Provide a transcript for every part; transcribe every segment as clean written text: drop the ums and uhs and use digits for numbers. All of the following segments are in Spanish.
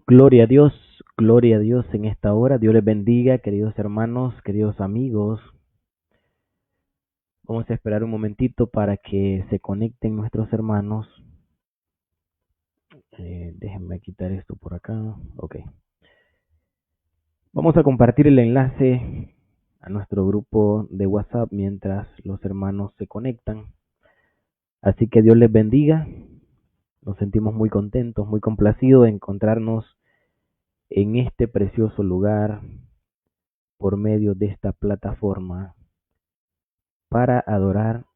Gloria a Dios en esta hora. Dios les bendiga, queridos hermanos, queridos amigos. Vamos a esperar un momentito para que se conecten nuestros hermanos. Déjenme quitar esto por acá. Ok. Vamos a compartir el enlace a nuestro grupo de WhatsApp mientras los hermanos se conectan. Así que Dios les bendiga. Nos sentimos muy contentos, muy complacidos de encontrarnos en este precioso lugar por medio de esta plataforma para adorar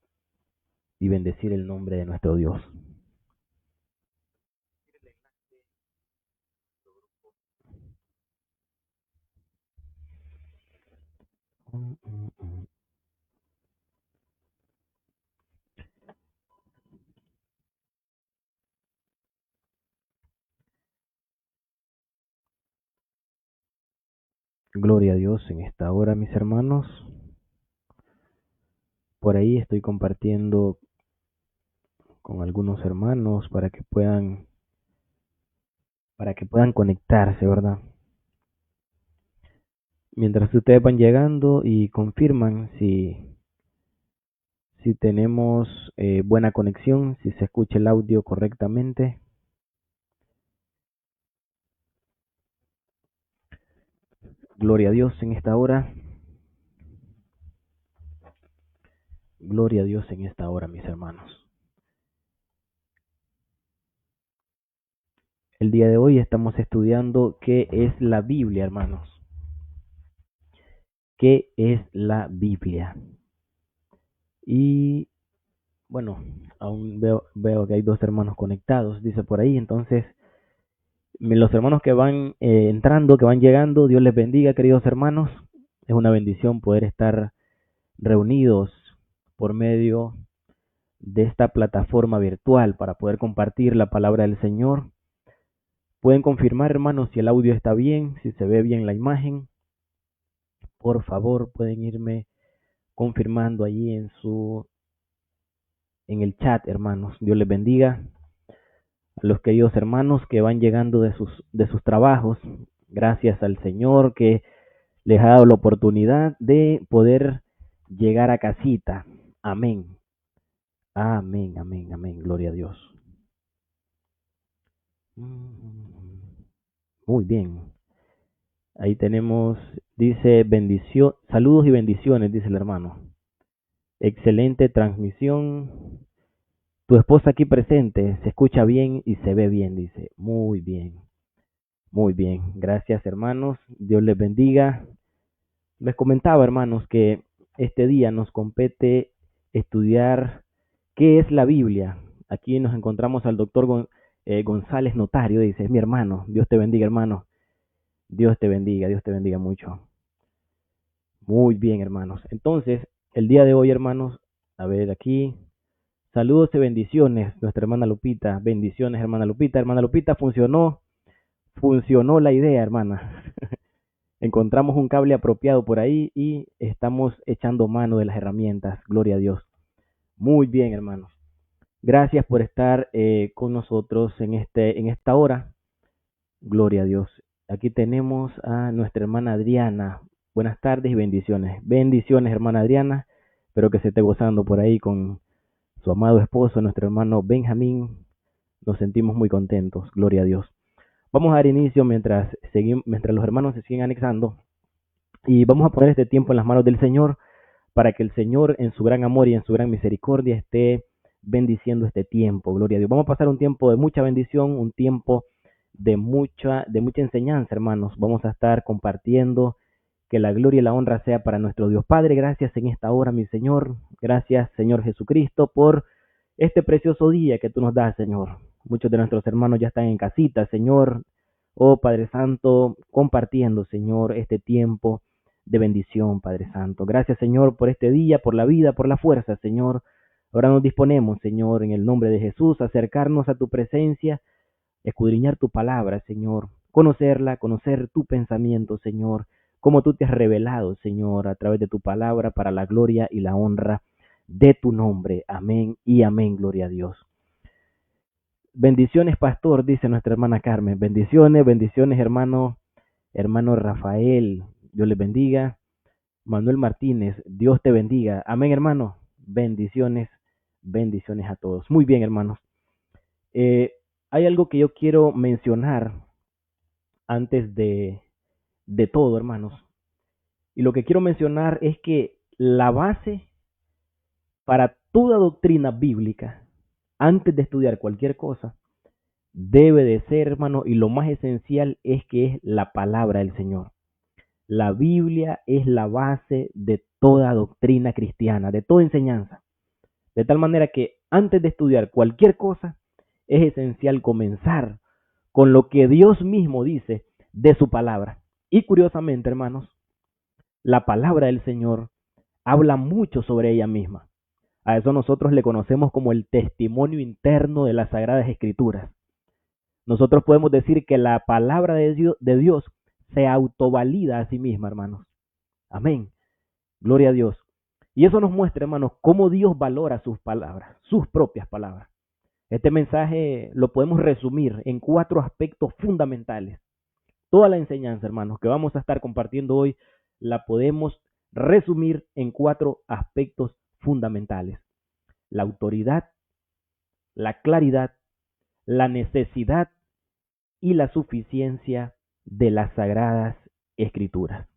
y bendecir el nombre de nuestro Dios. Gloria a Dios en esta hora, mis hermanos. Por ahí estoy compartiendo con algunos hermanos para que puedan conectarse, ¿verdad? Mientras ustedes van llegando y confirman si tenemos buena conexión, si se escucha el audio correctamente. Gloria a Dios en esta hora. Gloria a Dios en esta hora, mis hermanos. El día de hoy estamos estudiando qué es la Biblia, hermanos. ¿Qué es la Biblia? Y bueno, aún veo que hay dos hermanos conectados, dice por ahí. Entonces, los hermanos que van entrando, que van llegando, Dios les bendiga, queridos hermanos. Es una bendición poder estar reunidos por medio de esta plataforma virtual para poder compartir la palabra del Señor. Pueden confirmar, hermanos, si el audio está bien, si se ve bien la imagen. Por favor, pueden irme confirmando allí en el chat, hermanos. Dios les bendiga. A los queridos hermanos que van llegando de sus trabajos, gracias al Señor que les ha dado la oportunidad de poder llegar a casita. Amén. Amén, amén, amén. Gloria a Dios. Muy bien. Ahí tenemos, dice bendición, saludos y bendiciones, dice el hermano. Excelente transmisión. Tu esposa aquí presente, se escucha bien y se ve bien, dice. Muy bien. Muy bien. Gracias, hermanos. Dios les bendiga. Les comentaba, hermanos, que este día nos compete estudiar qué es la Biblia. Aquí nos encontramos al doctor González Notario, dice, es mi hermano. Dios te bendiga, hermano. Dios te bendiga mucho. Muy bien, hermanos. Entonces, el día de hoy, hermanos, a ver aquí, saludos y bendiciones, nuestra hermana Lupita. Bendiciones, hermana Lupita. Hermana Lupita, funcionó la idea, hermana. Encontramos un cable apropiado por ahí y estamos echando mano de las herramientas. Gloria a Dios. Muy bien, hermanos. Gracias por estar con nosotros en esta hora. Gloria a Dios. Aquí tenemos a nuestra hermana Adriana. Buenas tardes y bendiciones. Bendiciones, hermana Adriana. Espero que se esté gozando por ahí con su amado esposo, nuestro hermano Benjamín. Nos sentimos muy contentos. Gloria a Dios. Vamos a dar inicio mientras los hermanos se siguen anexando. Y vamos a poner este tiempo en las manos del Señor para que el Señor en su gran amor y en su gran misericordia esté bendiciendo este tiempo. Gloria a Dios. Vamos a pasar un tiempo de mucha bendición, un tiempo de mucha enseñanza, hermanos. Vamos a estar compartiendo. Que la gloria y la honra sea para nuestro Dios. Padre, gracias en esta hora, mi Señor. Gracias, Señor Jesucristo, por este precioso día que tú nos das, Señor. Muchos de nuestros hermanos ya están en casita, Señor. Oh, Padre Santo, compartiendo, Señor, este tiempo de bendición, Padre Santo. Gracias, Señor, por este día, por la vida, por la fuerza, Señor. Ahora nos disponemos, Señor, en el nombre de Jesús, a acercarnos a tu presencia, escudriñar tu palabra, Señor, conocerla, conocer tu pensamiento, Señor, cómo tú te has revelado, Señor, a través de tu palabra para la gloria y la honra de tu nombre. Amén y amén, gloria a Dios. Bendiciones, pastor, dice nuestra hermana Carmen. Bendiciones, bendiciones, hermano Rafael. Dios les bendiga. Manuel Martínez, Dios te bendiga. Amén, hermano. Bendiciones, bendiciones a todos. Muy bien, hermanos. Hay algo que yo quiero mencionar antes de todo, hermanos. Y lo que quiero mencionar es que la base para toda doctrina bíblica, antes de estudiar cualquier cosa, debe de ser, hermano, y lo más esencial es que es la palabra del Señor. La Biblia es la base de toda doctrina cristiana, de toda enseñanza. De tal manera que antes de estudiar cualquier cosa, es esencial comenzar con lo que Dios mismo dice de su palabra. Y curiosamente, hermanos, la palabra del Señor habla mucho sobre ella misma. A eso nosotros le conocemos como el testimonio interno de las Sagradas Escrituras. Nosotros podemos decir que la palabra de Dios se autovalida a sí misma, hermanos. Amén. Gloria a Dios. Y eso nos muestra, hermanos, cómo Dios valora sus palabras, sus propias palabras. Este mensaje lo podemos resumir en 4 aspectos fundamentales. Toda la enseñanza, hermanos, que vamos a estar compartiendo hoy, la podemos resumir en 4 aspectos fundamentales: la autoridad, la claridad, la necesidad y la suficiencia de las Sagradas Escrituras.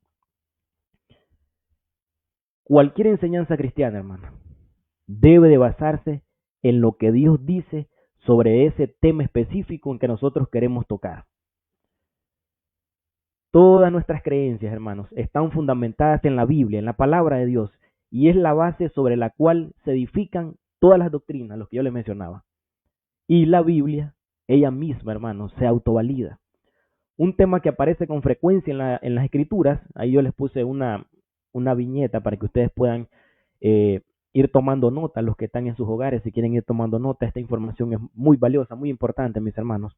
Cualquier enseñanza cristiana, hermano, debe de basarse en lo que Dios dice sobre ese tema específico en que nosotros queremos tocar. Todas nuestras creencias, hermanos, están fundamentadas en la Biblia, en la palabra de Dios, y es la base sobre la cual se edifican todas las doctrinas, los que yo les mencionaba. Y la Biblia, ella misma, hermanos, se autovalida. Un tema que aparece con frecuencia en las Escrituras, ahí yo les puse una viñeta para que ustedes puedan ir tomando nota, los que están en sus hogares, si quieren ir tomando nota. Esta información es muy valiosa, muy importante, mis hermanos.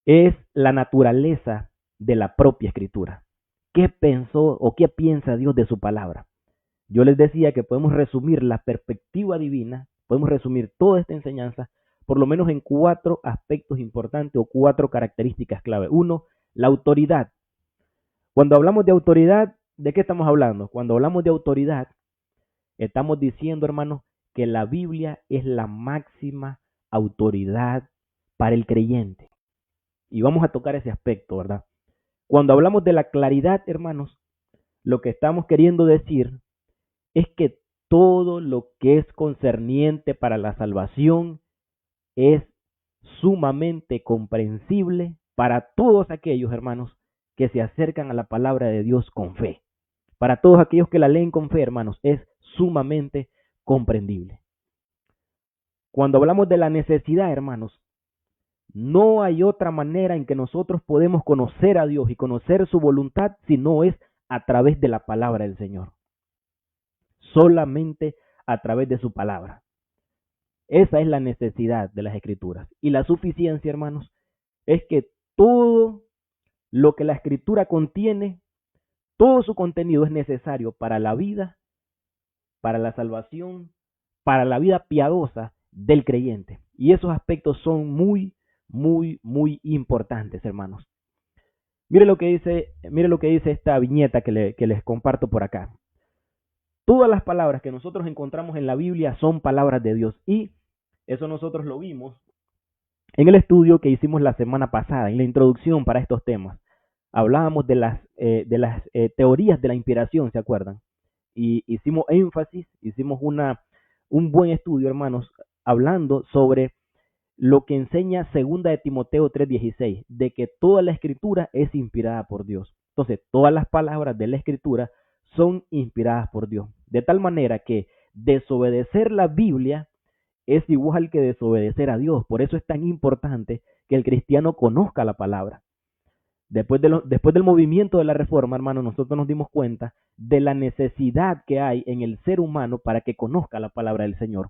Es la naturaleza de la propia Escritura. ¿Qué pensó o qué piensa Dios de su palabra? Yo les decía que podemos resumir la perspectiva divina, podemos resumir toda esta enseñanza por lo menos en 4 aspectos importantes o 4 características clave. 1, la autoridad. Cuando hablamos de autoridad, ¿de qué estamos hablando? Cuando hablamos de autoridad, estamos diciendo, hermanos, que la Biblia es la máxima autoridad para el creyente. Y vamos a tocar ese aspecto, ¿verdad? Cuando hablamos de la claridad, hermanos, lo que estamos queriendo decir es que todo lo que es concerniente para la salvación es sumamente comprensible para todos aquellos, hermanos, que se acercan a la palabra de Dios con fe. Para todos aquellos que la leen con fe, hermanos, es sumamente comprendible. Cuando hablamos de la necesidad, hermanos, no hay otra manera en que nosotros podemos conocer a Dios y conocer su voluntad si no es a través de la palabra del Señor. Solamente a través de su palabra. Esa es la necesidad de las Escrituras. Y la suficiencia, hermanos, es que todo lo que la Escritura contiene, todo su contenido es necesario para la vida, para la salvación, para la vida piadosa del creyente. Y esos aspectos son muy importantes, hermanos. Mire lo que dice esta viñeta que les comparto por acá. Todas las palabras que nosotros encontramos en la Biblia son palabras de Dios, y eso nosotros lo vimos en el estudio que hicimos la semana pasada, en la introducción para estos temas. Hablábamos de las teorías de la inspiración, ¿se acuerdan? Y hicimos énfasis, hicimos un buen estudio, hermanos, hablando sobre lo que enseña 2 de Timoteo 3:16, de que toda la Escritura es inspirada por Dios. Entonces, todas las palabras de la Escritura son inspiradas por Dios. De tal manera que desobedecer la Biblia es igual que desobedecer a Dios. Por eso es tan importante que el cristiano conozca la palabra. Después del movimiento de la Reforma, hermano, nosotros nos dimos cuenta de la necesidad que hay en el ser humano para que conozca la palabra del Señor.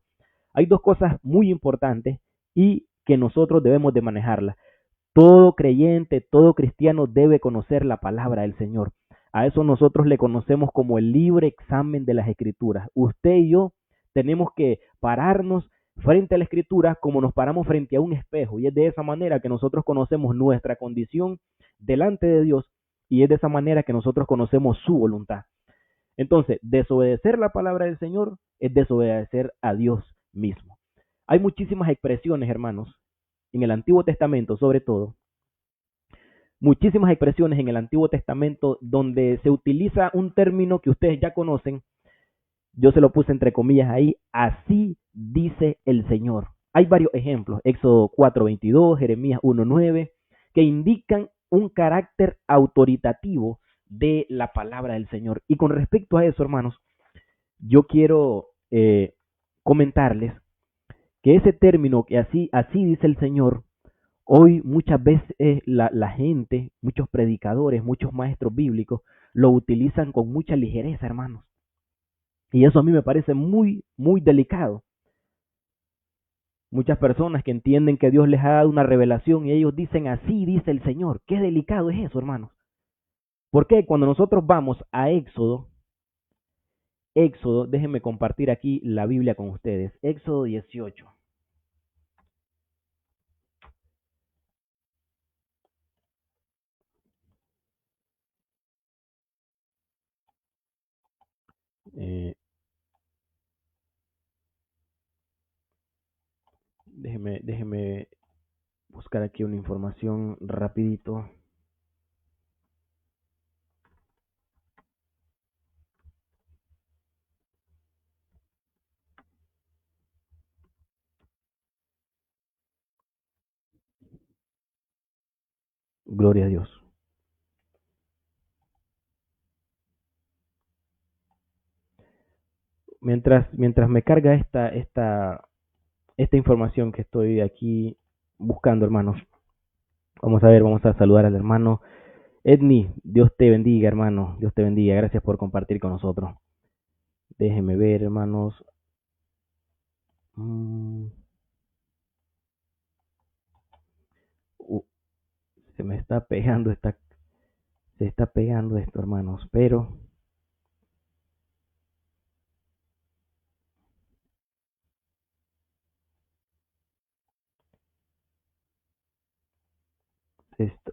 Hay 2 cosas muy importantes y que nosotros debemos de manejarlas. Todo creyente, todo cristiano debe conocer la palabra del Señor. A eso nosotros le conocemos como el libre examen de las Escrituras. Usted y yo tenemos que pararnos frente a la Escritura como nos paramos frente a un espejo. Y es de esa manera que nosotros conocemos nuestra condición delante de Dios y es de esa manera que nosotros conocemos su voluntad. Entonces, desobedecer la palabra del Señor es desobedecer a Dios mismo. Hay muchísimas expresiones, hermanos, en el Antiguo Testamento sobre todo, muchísimas expresiones en el Antiguo Testamento donde se utiliza un término que ustedes ya conocen. Yo se lo puse entre comillas ahí, así dice el Señor. Hay varios ejemplos, Éxodo 4:22, Jeremías 1:9, que indican un carácter autoritativo de la palabra del Señor. Y con respecto a eso, hermanos, yo quiero comentarles que ese término que así dice el Señor, hoy muchas veces la gente, muchos predicadores, muchos maestros bíblicos, lo utilizan con mucha ligereza, hermanos. Y eso a mí me parece muy, muy delicado. Muchas personas que entienden que Dios les ha dado una revelación y ellos dicen así dice el Señor. Qué delicado es eso, hermanos. Porque cuando nosotros vamos a Éxodo, déjenme compartir aquí la Biblia con ustedes. Éxodo 18. Eh, déjeme buscar aquí una información rapidito. Gloria a Dios. Mientras me carga esta información que estoy aquí buscando, hermanos, vamos a ver, vamos a saludar al hermano Edney. Dios te bendiga, hermano. Dios te bendiga. Gracias por compartir con nosotros. Déjeme ver, hermanos. Mm, uh, se me está pegando se está pegando esto, hermanos, pero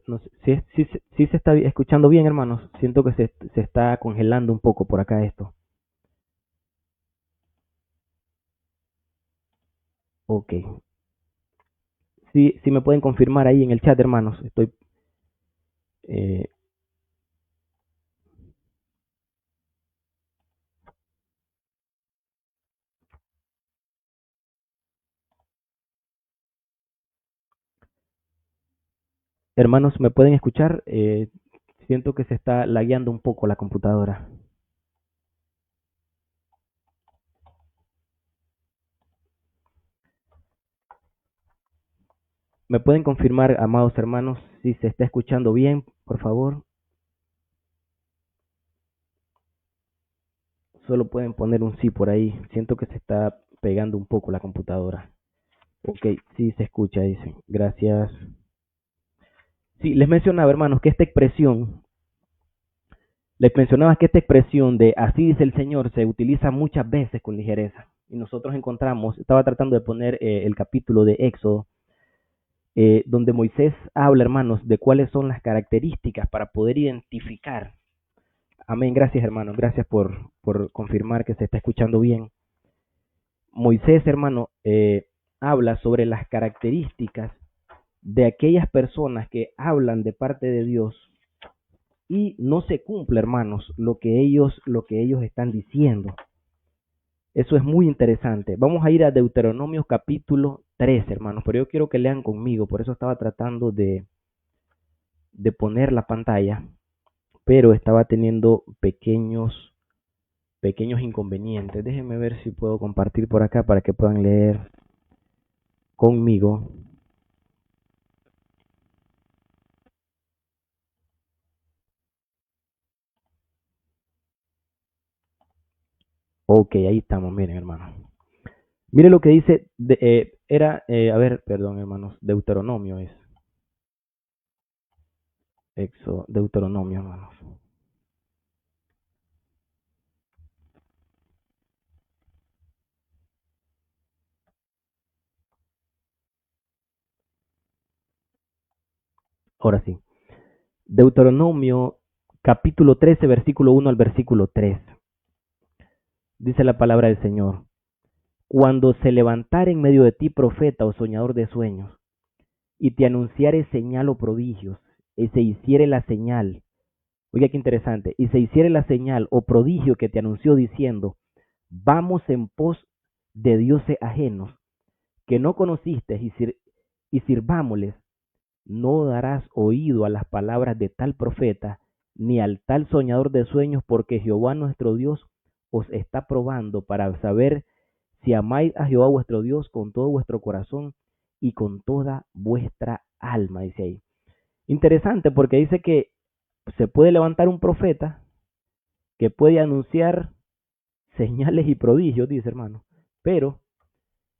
no sé, si se está escuchando bien, hermanos. Siento que se está congelando un poco por acá esto. Ok. Si me pueden confirmar ahí en el chat, hermanos. Eh, hermanos, ¿me pueden escuchar? Siento que se está lagueando un poco la computadora. ¿Me pueden confirmar, amados hermanos, si se está escuchando bien, por favor? Solo pueden poner un sí por ahí. Siento que se está pegando un poco la computadora. Ok, sí se escucha, dicen. Gracias. Sí, les mencionaba que esta expresión de así dice el Señor se utiliza muchas veces con ligereza. Y nosotros encontramos, estaba tratando de poner el capítulo de Éxodo, donde Moisés habla, hermanos, de cuáles son las características para poder identificar. Amén, gracias hermanos, gracias por confirmar que se está escuchando bien. Moisés, hermano, habla sobre las características de aquellas personas que hablan de parte de Dios y no se cumple, hermanos, lo que ellos están diciendo. Eso es muy interesante. Vamos a ir a Deuteronomio capítulo 3, hermanos, pero yo quiero que lean conmigo, por eso estaba tratando de poner la pantalla, pero estaba teniendo pequeños inconvenientes. Déjenme ver si puedo compartir por acá para que puedan leer conmigo. Ok, ahí estamos, miren, hermano. Mire lo que dice, a ver, perdón, hermanos, Deuteronomio es. Deuteronomio, hermanos. Ahora sí. Deuteronomio capítulo 13, versículo 1 al versículo 3. Dice la palabra del Señor. Cuando se levantare en medio de ti profeta o soñador de sueños, y te anunciare señal o prodigios, y se hiciere la señal, oiga qué interesante, y se hiciere la señal o prodigio que te anunció diciendo, vamos en pos de dioses ajenos, que no conociste y sirvámosles, no darás oído a las palabras de tal profeta, ni al tal soñador de sueños, porque Jehová nuestro Dios os está probando para saber si amáis a Jehová vuestro Dios con todo vuestro corazón y con toda vuestra alma, dice ahí. Interesante porque dice que se puede levantar un profeta que puede anunciar señales y prodigios, dice hermano, pero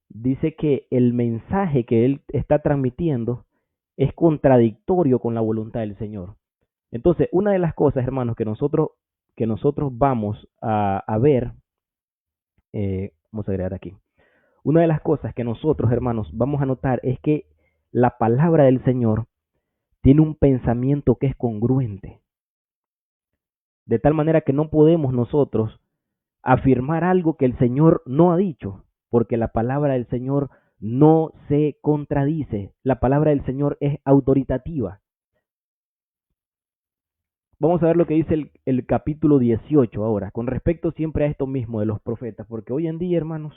dice que el mensaje que él está transmitiendo es contradictorio con la voluntad del Señor. Entonces, una de las cosas, hermanos, que nosotros vamos a ver, vamos a agregar aquí, una de las cosas que nosotros, hermanos, vamos a notar es que la palabra del Señor tiene un pensamiento que es congruente, de tal manera que no podemos nosotros afirmar algo que el Señor no ha dicho, porque la palabra del Señor no se contradice, la palabra del Señor es autoritativa. Vamos a ver lo que dice el capítulo 18 ahora, con respecto siempre a esto mismo de los profetas, porque hoy en día, hermanos,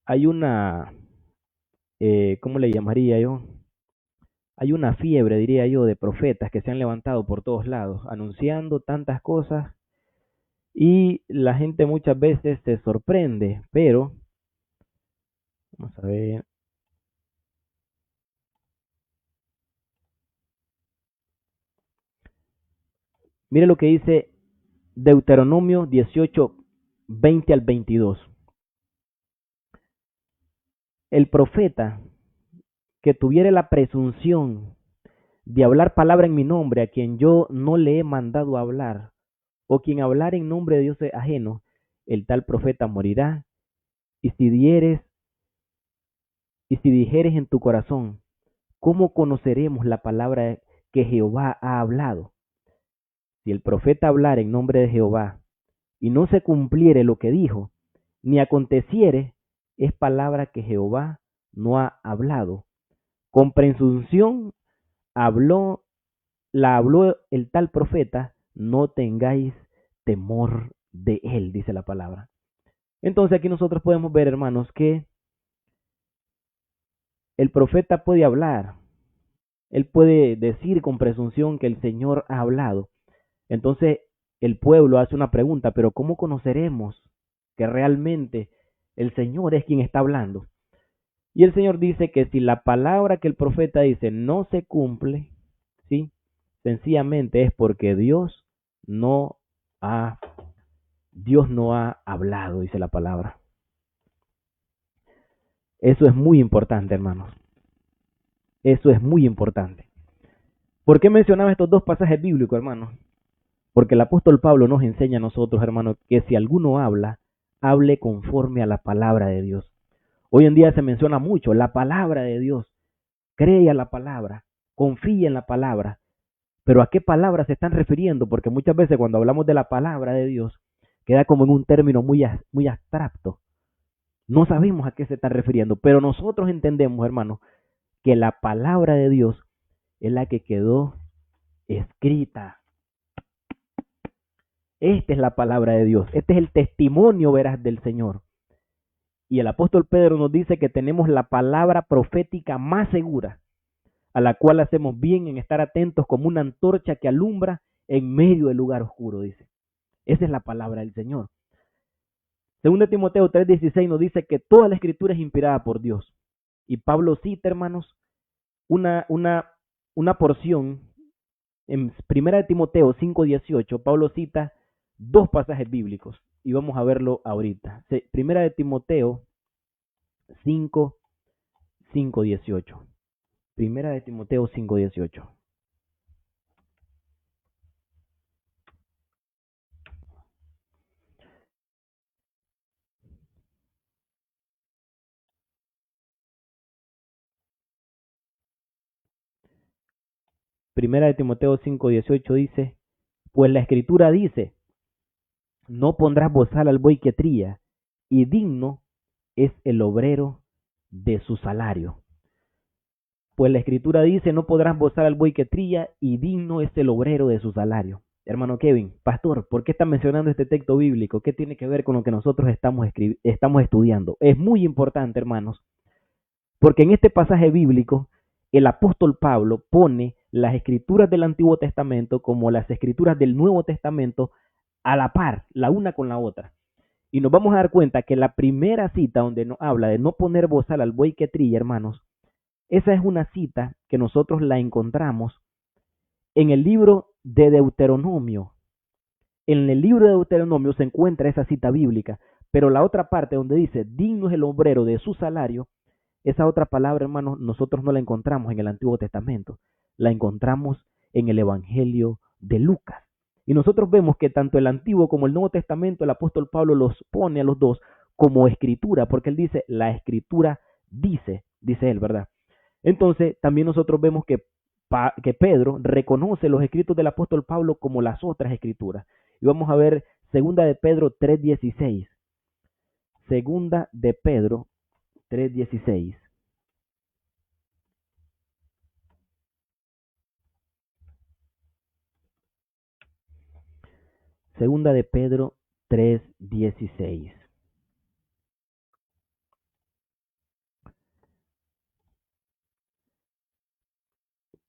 hay una, ¿cómo le llamaría yo? Hay una fiebre, diría yo, de profetas que se han levantado por todos lados, anunciando tantas cosas y la gente muchas veces se sorprende, pero, vamos a ver, mire lo que dice Deuteronomio 18, 20 al 22. El profeta que tuviere la presunción de hablar palabra en mi nombre a quien yo no le he mandado hablar, o quien hablar en nombre de Dios ajeno, el tal profeta morirá. Y si dieres, y si dijeres en tu corazón, ¿cómo conoceremos la palabra que Jehová ha hablado? Si el profeta hablar en nombre de Jehová y no se cumpliere lo que dijo, ni aconteciere, es palabra que Jehová no ha hablado. Con presunción habló, la habló el tal profeta, no tengáis temor de él, dice la palabra. Entonces aquí nosotros podemos ver, hermanos, que el profeta puede hablar, él puede decir con presunción que el Señor ha hablado. Entonces el pueblo hace una pregunta, pero ¿cómo conoceremos que realmente el Señor es quien está hablando? Y el Señor dice que si la palabra que el profeta dice no se cumple, ¿sí? Sencillamente es porque no ha, Dios no ha hablado, dice la palabra. Eso es muy importante, hermanos. Eso es muy importante. ¿Por qué mencionaba estos dos pasajes bíblicos, hermanos? Porque el apóstol Pablo nos enseña a nosotros, hermanos, que si alguno habla, hable conforme a la palabra de Dios. Hoy en día se menciona mucho la palabra de Dios. Cree a la palabra, confía en la palabra. Pero ¿a qué palabra se están refiriendo? Porque muchas veces cuando hablamos de la palabra de Dios, queda como en un término muy abstracto. No sabemos a qué se están refiriendo, pero nosotros entendemos, hermanos, que la palabra de Dios es la que quedó escrita. Esta es la palabra de Dios. Este es el testimonio veraz del Señor. Y el apóstol Pedro nos dice que tenemos la palabra profética más segura, a la cual hacemos bien en estar atentos como una antorcha que alumbra en medio del lugar oscuro, dice. Esa es la palabra del Señor. Según de Timoteo 3:16 nos dice que toda la escritura es inspirada por Dios. Y Pablo cita, hermanos, una, una, una porción en Primera de Timoteo 5:18. Pablo cita dos pasajes bíblicos y vamos a verlo ahorita. Primera de Timoteo 5:18. Primera de Timoteo 5:18. Primera de Timoteo 5:18 dice, pues la escritura dice, no pondrás bozal al buey que trilla, y digno es el obrero de su salario. Pues la escritura dice, no podrás bozar al buey que trilla, y digno es el obrero de su salario. Hermano Kevin, pastor, ¿por qué está mencionando este texto bíblico? ¿Qué tiene que ver con lo que nosotros estamos estudiando? Es muy importante, hermanos, porque en este pasaje bíblico, el apóstol Pablo pone las escrituras del Antiguo Testamento como las escrituras del Nuevo Testamento a la par, la una con la otra. Y nos vamos a dar cuenta que la primera cita donde nos habla de no poner bozal al buey que trilla, hermanos, esa es una cita que nosotros la encontramos en el libro de Deuteronomio. En el libro de Deuteronomio se encuentra esa cita bíblica, pero la otra parte donde dice, digno es el obrero de su salario, esa otra palabra, hermanos, nosotros no la encontramos en el Antiguo Testamento, la encontramos en el Evangelio de Lucas. Y nosotros vemos que tanto el Antiguo como el Nuevo Testamento, el apóstol Pablo los pone a los dos como escritura, porque él dice, la escritura dice él, ¿verdad? Entonces, también nosotros vemos que Pedro reconoce los escritos del apóstol Pablo como las otras escrituras. Y vamos a ver segunda de Pedro 3:16. Segunda de Pedro 3:16. Segunda de Pedro 3:16.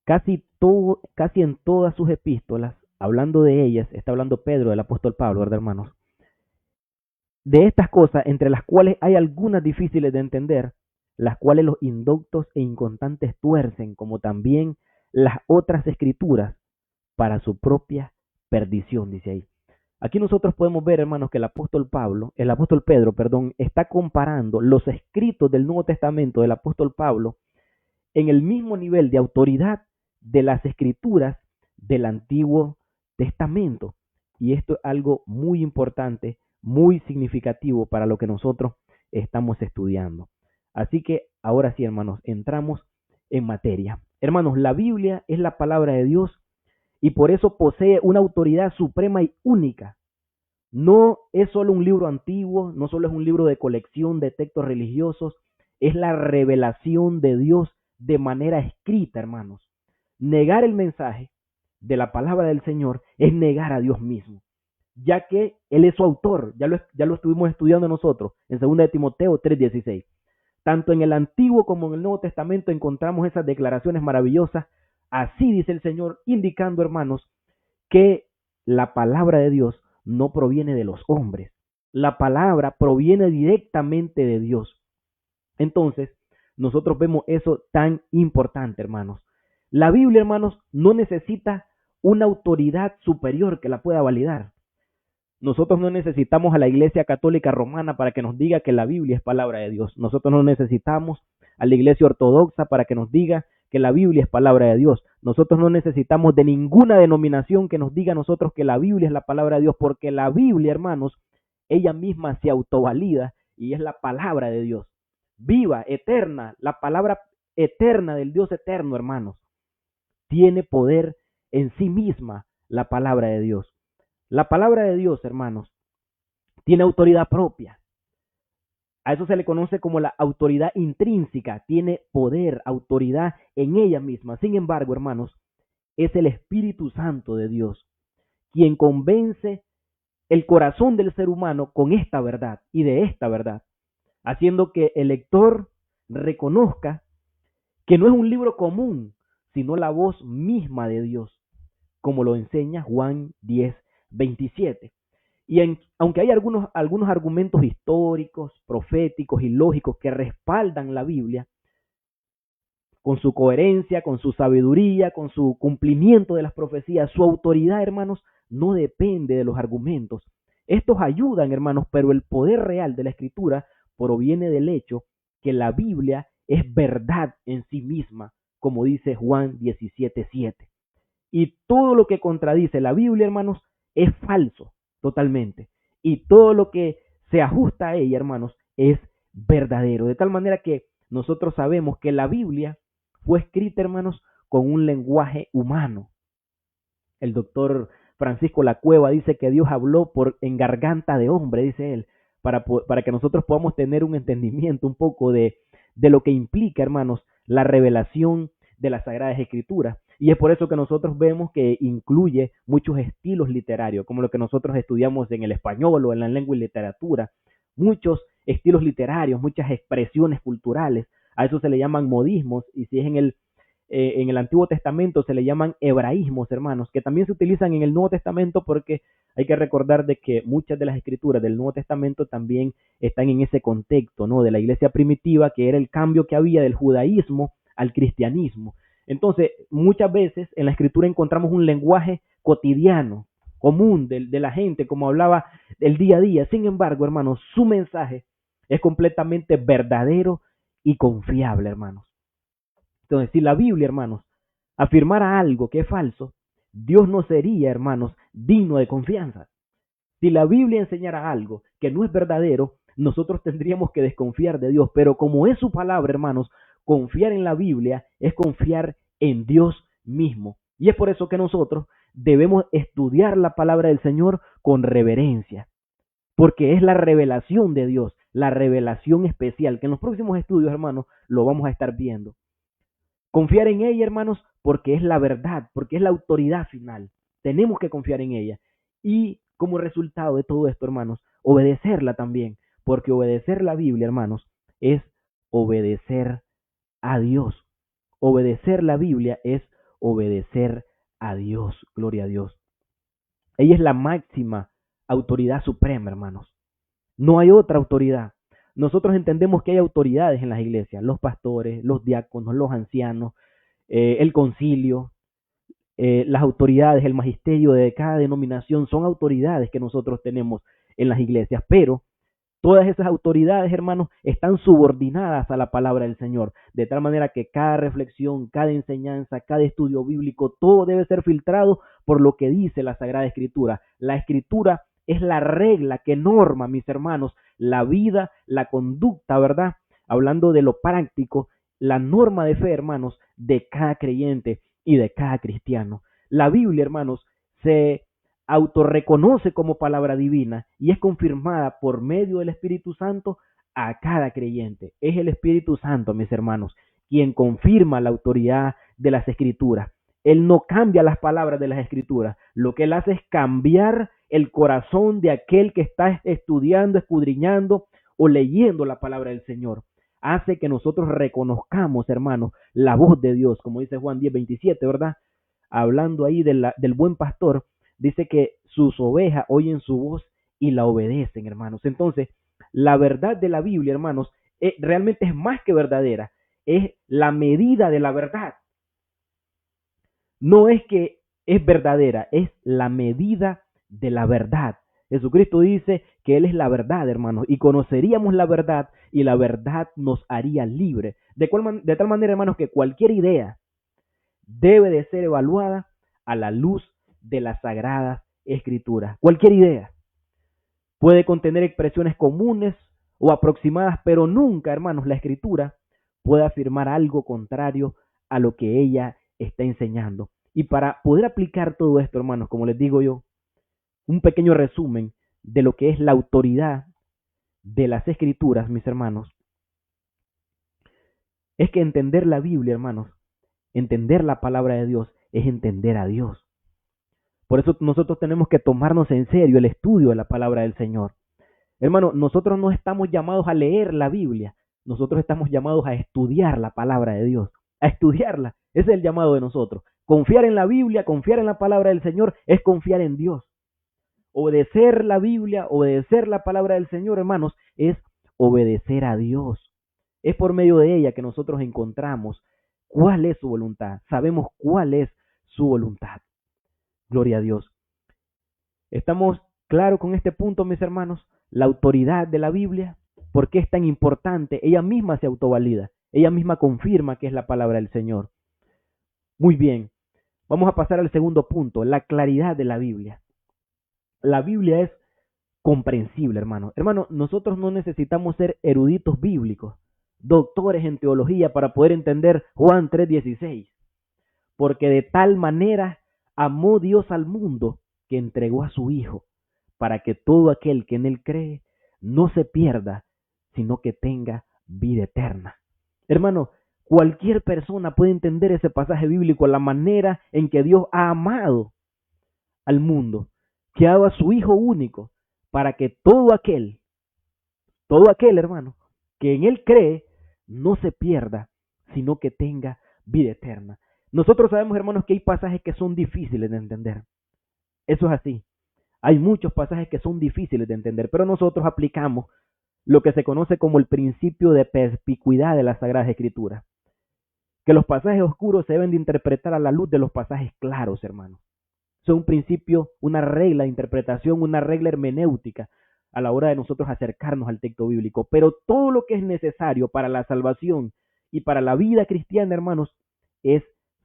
Casi en todas sus epístolas, hablando de ellas, está hablando Pedro, del apóstol Pablo, ¿verdad, hermanos? De estas cosas, entre las cuales hay algunas difíciles de entender, las cuales los indoctos e inconstantes tuercen, como también las otras escrituras, para su propia perdición, dice ahí. Aquí nosotros podemos ver, hermanos, que el apóstol Pedro, está comparando los escritos del Nuevo Testamento del apóstol Pablo en el mismo nivel de autoridad de las escrituras del Antiguo Testamento. Y esto es algo muy importante, muy significativo para lo que nosotros estamos estudiando. Así que ahora sí, hermanos, entramos en materia. Hermanos, la Biblia es la palabra de Dios y por eso posee una autoridad suprema y única. No es solo un libro antiguo, no solo es un libro de colección de textos religiosos, es la revelación de Dios de manera escrita, hermanos. Negar el mensaje de la palabra del Señor es negar a Dios mismo, ya que Él es su autor. Ya lo estuvimos estudiando nosotros en 2 de Timoteo 3:16. Tanto en el Antiguo como en el Nuevo Testamento encontramos esas declaraciones maravillosas. Así dice el Señor, indicando, hermanos, que la palabra de Dios no proviene de los hombres. La palabra proviene directamente de Dios. Entonces, nosotros vemos eso tan importante, hermanos. La Biblia, hermanos, no necesita una autoridad superior que la pueda validar. Nosotros no necesitamos a la Iglesia Católica Romana para que nos diga que la Biblia es palabra de Dios. Nosotros no necesitamos a la Iglesia Ortodoxa para que nos diga que la Biblia es palabra de Dios. Nosotros no necesitamos de ninguna denominación que nos diga a nosotros que la Biblia es la palabra de Dios, porque la Biblia, hermanos, ella misma se autovalida y es la palabra de Dios. Viva, eterna, la palabra eterna del Dios eterno, hermanos. Tiene poder en sí misma la palabra de Dios. La palabra de Dios, hermanos, tiene autoridad propia. A eso se le conoce como la autoridad intrínseca. Tiene poder, autoridad en ella misma. Sin embargo, hermanos, es el Espíritu Santo de Dios quien convence el corazón del ser humano con esta verdad y de esta verdad, haciendo que el lector reconozca que no es un libro común, sino la voz misma de Dios, como lo enseña Juan 10:27. Aunque hay algunos argumentos históricos, proféticos y lógicos que respaldan la Biblia, con su coherencia, con su sabiduría, con su cumplimiento de las profecías, su autoridad, hermanos, no depende de los argumentos. Estos ayudan, hermanos, pero el poder real de la Escritura proviene del hecho que la Biblia es verdad en sí misma, como dice Juan 17:7. Y todo lo que contradice la Biblia, hermanos, es falso totalmente. Y todo lo que se ajusta a ella, hermanos, es verdadero. De tal manera que nosotros sabemos que la Biblia fue escrita, hermanos, con un lenguaje humano. El doctor Francisco Lacueva dice que Dios habló en garganta de hombre, dice él, para que nosotros podamos tener un entendimiento un poco de lo que implica, hermanos, la revelación de las Sagradas Escrituras. Y es por eso que nosotros vemos que incluye muchos estilos literarios, como lo que nosotros estudiamos en el español o en la lengua y literatura, muchos estilos literarios, muchas expresiones culturales. A eso se le llaman modismos, y si es en el Antiguo Testamento se le llaman hebraísmos, hermanos, que también se utilizan en el Nuevo Testamento, porque hay que recordar de que muchas de las escrituras del Nuevo Testamento también están en ese contexto, ¿no? De la iglesia primitiva, que era el cambio que había del judaísmo al cristianismo. Entonces, muchas veces en la escritura encontramos un lenguaje cotidiano, común de la gente, como hablaba el día a día. Sin embargo, hermanos, su mensaje es completamente verdadero y confiable, hermanos. Entonces, si la Biblia, hermanos, afirmara algo que es falso, Dios no sería, hermanos, digno de confianza. Si la Biblia enseñara algo que no es verdadero, nosotros tendríamos que desconfiar de Dios. Pero como es su palabra, hermanos, confiar en la Biblia es confiar en Dios mismo. Y es por eso que nosotros debemos estudiar la palabra del Señor con reverencia, porque es la revelación de Dios, la revelación especial, que en los próximos estudios, hermanos, lo vamos a estar viendo. Confiar en ella, hermanos, porque es la verdad, porque es la autoridad final. Tenemos que confiar en ella. Y como resultado de todo esto, hermanos, obedecerla también, porque obedecer la Biblia, hermanos, es obedecer a Dios. Obedecer la Biblia es obedecer a Dios. Gloria a Dios. Ella es la máxima autoridad suprema, hermanos. No hay otra autoridad. Nosotros entendemos que hay autoridades en las iglesias, los pastores, los diáconos, los ancianos, el concilio, las autoridades, el magisterio de cada denominación son autoridades que nosotros tenemos en las iglesias, pero todas esas autoridades, hermanos, están subordinadas a la palabra del Señor, de tal manera que cada reflexión, cada enseñanza, cada estudio bíblico, todo debe ser filtrado por lo que dice la Sagrada Escritura. La Escritura es la regla que norma, mis hermanos, la vida, la conducta, ¿verdad? Hablando de lo práctico, la norma de fe, hermanos, de cada creyente y de cada cristiano. La Biblia, hermanos, se autorreconoce como palabra divina y es confirmada por medio del Espíritu Santo a cada creyente. Es el Espíritu Santo, mis hermanos, quien confirma la autoridad de las Escrituras. Él no cambia las palabras de las Escrituras. Lo que él hace es cambiar el corazón de aquel que está estudiando, escudriñando o leyendo la palabra del Señor. Hace que nosotros reconozcamos, hermanos, la voz de Dios, como dice Juan 10:27, ¿verdad? Hablando ahí del buen pastor, dice que sus ovejas oyen su voz y la obedecen, hermanos. Entonces, la verdad de la Biblia, hermanos, realmente es más que verdadera. Es la medida de la verdad. No es que es verdadera, es la medida de la verdad. Jesucristo dice que Él es la verdad, hermanos, y conoceríamos la verdad y la verdad nos haría libre. De tal manera, hermanos, que cualquier idea debe de ser evaluada a la luz de las Sagradas Escrituras. Cualquier idea puede contener expresiones comunes o aproximadas, pero nunca, hermanos, la Escritura puede afirmar algo contrario a lo que ella está enseñando. Y para poder aplicar todo esto, hermanos, como les digo yo, un pequeño resumen de lo que es la autoridad de las Escrituras, mis hermanos, es que entender la Biblia, hermanos, entender la palabra de Dios, es entender a Dios. Por eso nosotros tenemos que tomarnos en serio el estudio de la palabra del Señor. Hermano, nosotros no estamos llamados a leer la Biblia, nosotros estamos llamados a estudiar la palabra de Dios, a estudiarla. Ese es el llamado de nosotros. Confiar en la Biblia, confiar en la palabra del Señor, es confiar en Dios. Obedecer la Biblia, obedecer la palabra del Señor, hermanos, es obedecer a Dios. Es por medio de ella que nosotros encontramos cuál es su voluntad. Sabemos cuál es su voluntad. Gloria a Dios. ¿Estamos claros con este punto, mis hermanos? La autoridad de la Biblia, ¿por qué es tan importante? Ella misma se autovalida. Ella misma confirma que es la palabra del Señor. Muy bien. Vamos a pasar al segundo punto, la claridad de la Biblia. La Biblia es comprensible, hermano. Hermano, nosotros no necesitamos ser eruditos bíblicos, doctores en teología para poder entender Juan 3:16. porque de tal manera amó Dios al mundo que entregó a su Hijo, para que todo aquel que en él cree no se pierda, sino que tenga vida eterna. Hermano, cualquier persona puede entender ese pasaje bíblico, la manera en que Dios ha amado al mundo, que ha dado a su Hijo único, para que todo aquel, hermano, que en él cree, no se pierda, sino que tenga vida eterna. Nosotros sabemos, hermanos, que hay pasajes que son difíciles de entender. Eso es así. Hay muchos pasajes que son difíciles de entender, pero nosotros aplicamos lo que se conoce como el principio de perspicuidad de las Sagradas Escrituras. Que los pasajes oscuros se deben de interpretar a la luz de los pasajes claros, hermanos. Son un principio, una regla de interpretación, una regla hermenéutica a la hora de nosotros acercarnos al texto bíblico. Pero todo lo que es necesario para la salvación y para la vida cristiana, hermanos, es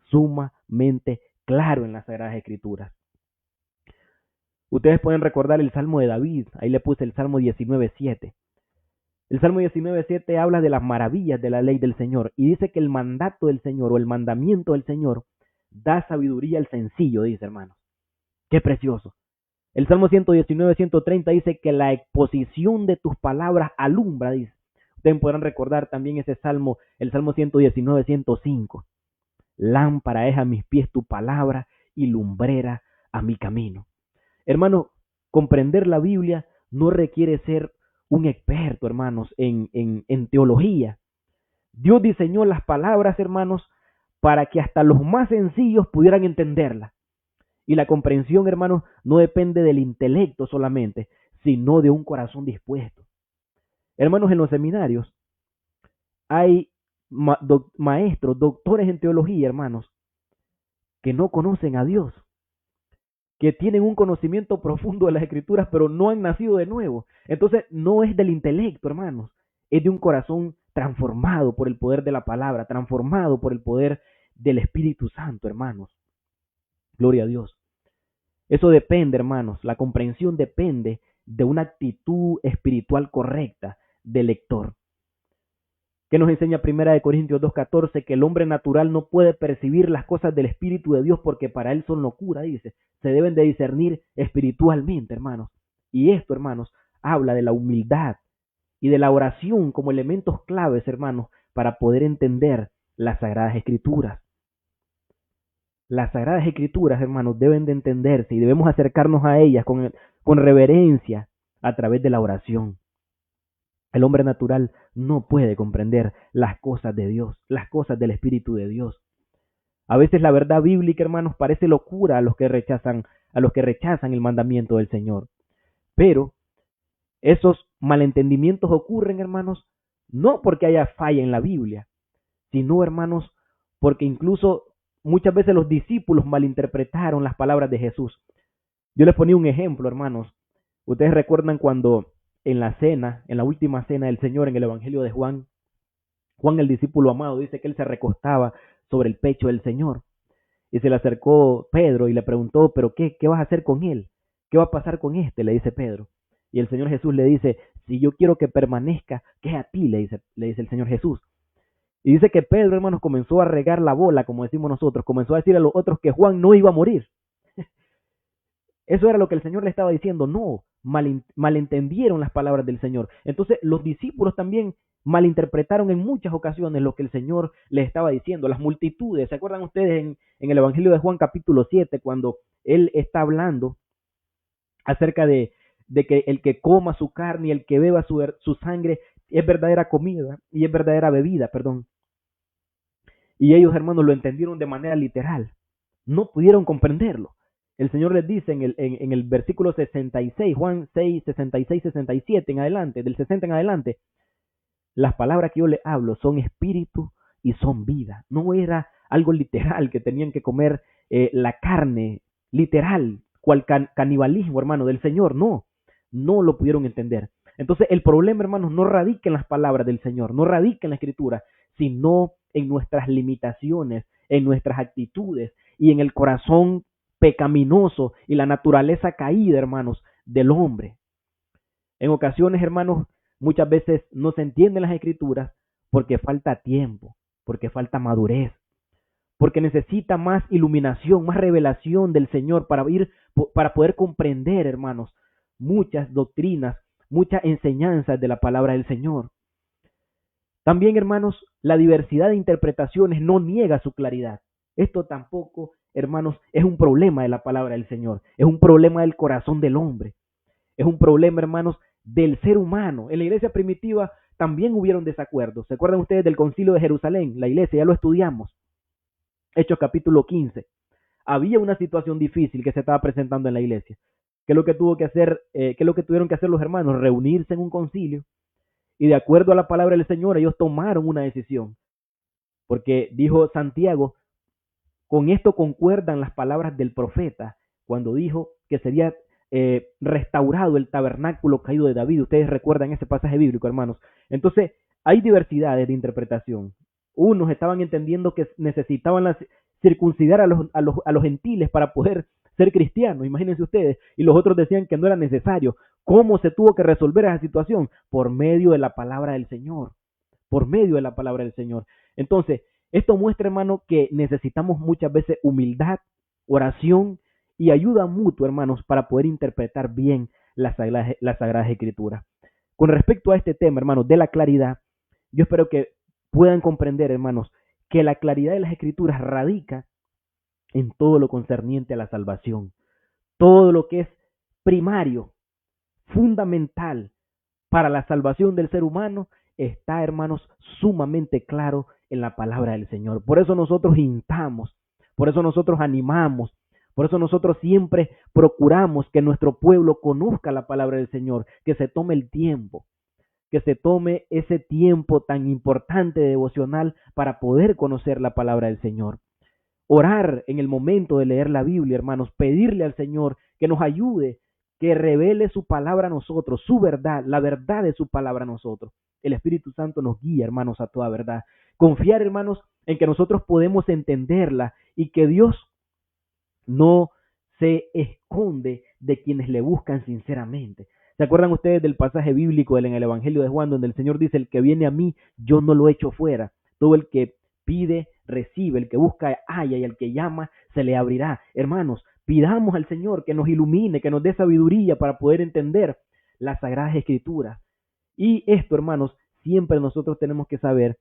sumamente claro en las Sagradas Escrituras. Ustedes pueden recordar el Salmo de David, ahí le puse el Salmo 19:7. El Salmo 19:7 habla de las maravillas de la ley del Señor y dice que el mandato del Señor o el mandamiento del Señor da sabiduría al sencillo, dice, hermanos. Qué precioso. El Salmo 119:130 dice que la exposición de tus palabras alumbra, dice. Ustedes podrán recordar también ese Salmo, el Salmo 119:105. Lámpara es a mis pies tu palabra y lumbrera a mi camino. Hermano, comprender la Biblia no requiere ser un experto, hermanos, en teología. Dios diseñó las palabras, hermanos, para que hasta los más sencillos pudieran entenderlas. Y la comprensión, hermanos, no depende del intelecto solamente, sino de un corazón dispuesto. Hermanos, en los seminarios hay maestros, doctores en teología, hermanos, que no conocen a Dios, que tienen un conocimiento profundo de las Escrituras, pero no han nacido de nuevo. Entonces, no es del intelecto, hermanos, es de un corazón transformado por el poder de la palabra, transformado por el poder del Espíritu Santo, hermanos. Gloria a Dios. Eso depende, hermanos, la comprensión depende de una actitud espiritual correcta del lector. ¿Qué nos enseña 1 Corintios 2:14? Que el hombre natural no puede percibir las cosas del Espíritu de Dios porque para él son locura, dice. Se deben de discernir espiritualmente, hermanos. Y esto, hermanos, habla de la humildad y de la oración como elementos claves, hermanos, para poder entender las Sagradas Escrituras. Las Sagradas Escrituras, hermanos, deben de entenderse y debemos acercarnos a ellas con reverencia a través de la oración. El hombre natural no puede comprender las cosas de Dios, las cosas del Espíritu de Dios. A veces la verdad bíblica, hermanos, parece locura a los que rechazan el mandamiento del Señor. Pero esos malentendimientos ocurren, hermanos, no porque haya falla en la Biblia, sino, hermanos, porque incluso muchas veces los discípulos malinterpretaron las palabras de Jesús. Yo les ponía un ejemplo, hermanos. Ustedes recuerdan cuando en la cena, en la última cena del Señor, en el Evangelio de Juan, Juan, el discípulo amado, dice que él se recostaba sobre el pecho del Señor. Y se le acercó Pedro y le preguntó, ¿pero qué vas a hacer con él? ¿Qué va a pasar con este? Le dice Pedro. Y el Señor Jesús le dice, si yo quiero que permanezca, ¿qué es a ti? Le dice el Señor Jesús. Y dice que Pedro, hermanos, comenzó a regar la bola, como decimos nosotros, comenzó a decir a los otros que Juan no iba a morir. Eso era lo que el Señor le estaba diciendo. No, malentendieron las palabras del Señor. Entonces los discípulos también malinterpretaron en muchas ocasiones lo que el Señor les estaba diciendo. Las multitudes, ¿se acuerdan ustedes en el Evangelio de Juan capítulo 7, cuando Él está hablando acerca de que el que coma su carne y el que beba su sangre es verdadera comida y es verdadera bebida, perdón. Y ellos, hermanos, lo entendieron de manera literal. No pudieron comprenderlo. El Señor les dice en el versículo 66, Juan 6, 66, 67 en adelante, del 60 en adelante, las palabras que yo les hablo son espíritu y son vida. No era algo literal que tenían que comer la carne literal, cual canibalismo, hermano, del Señor. No lo pudieron entender. Entonces el problema, hermanos, no radica en las palabras del Señor, no radica en la Escritura, sino en nuestras limitaciones, en nuestras actitudes y en el corazón pecaminoso y la naturaleza caída, hermanos, del hombre. En ocasiones, hermanos, muchas veces no se entienden las Escrituras porque falta tiempo, porque falta madurez, porque necesita más iluminación, más revelación del Señor para poder comprender, hermanos, muchas doctrinas, muchas enseñanzas de la palabra del Señor. También, hermanos, la diversidad de interpretaciones no niega su claridad. Esto tampoco, hermanos, es un problema de la palabra del Señor, es un problema del corazón del hombre, es un problema, hermanos, del ser humano. En la iglesia primitiva también hubieron desacuerdos. ¿Se acuerdan ustedes del Concilio de Jerusalén? La iglesia, ya lo estudiamos. Hechos capítulo 15. Había una situación difícil que se estaba presentando en la iglesia. ¿Qué es lo que tuvieron que hacer los hermanos? Reunirse en un concilio y de acuerdo a la palabra del Señor ellos tomaron una decisión. Porque dijo Santiago, con esto concuerdan las palabras del profeta cuando dijo que sería restaurado el tabernáculo caído de David. Ustedes recuerdan ese pasaje bíblico, hermanos. Entonces, hay diversidades de interpretación. Unos estaban entendiendo que necesitaban circuncidar a los gentiles para poder ser cristianos, imagínense ustedes, y los otros decían que no era necesario. ¿Cómo se tuvo que resolver esa situación? Por medio de la palabra del Señor, por medio de la palabra del Señor. Entonces, esto muestra, hermano, que necesitamos muchas veces humildad, oración y ayuda mutua, hermanos, para poder interpretar bien las Sagradas Escrituras. Con respecto a este tema, hermanos, de la claridad, yo espero que puedan comprender, hermanos, que la claridad de las Escrituras radica en todo lo concerniente a la salvación. Todo lo que es primario, fundamental para la salvación del ser humano está, hermanos, sumamente claro en la palabra del Señor. Por eso nosotros instamos, por eso nosotros animamos, por eso nosotros siempre procuramos que nuestro pueblo conozca la palabra del Señor, que se tome el tiempo, que se tome ese tiempo tan importante de devocional para poder conocer la palabra del Señor. Orar en el momento de leer la Biblia, hermanos, pedirle al Señor que nos ayude, que revele su palabra a nosotros, su verdad, la verdad de su palabra a nosotros. El Espíritu Santo nos guía, hermanos, a toda verdad. Confiar, hermanos, en que nosotros podemos entenderla y que Dios no se esconde de quienes le buscan sinceramente. ¿Se acuerdan ustedes del pasaje bíblico en el Evangelio de Juan, donde el Señor dice, el que viene a mí, yo no lo echo fuera? Todo el que pide, recibe, el que busca, halla, y el que llama, se le abrirá. Hermanos, pidamos al Señor que nos ilumine, que nos dé sabiduría para poder entender las Sagradas Escrituras. Y esto, hermanos, siempre nosotros tenemos que saber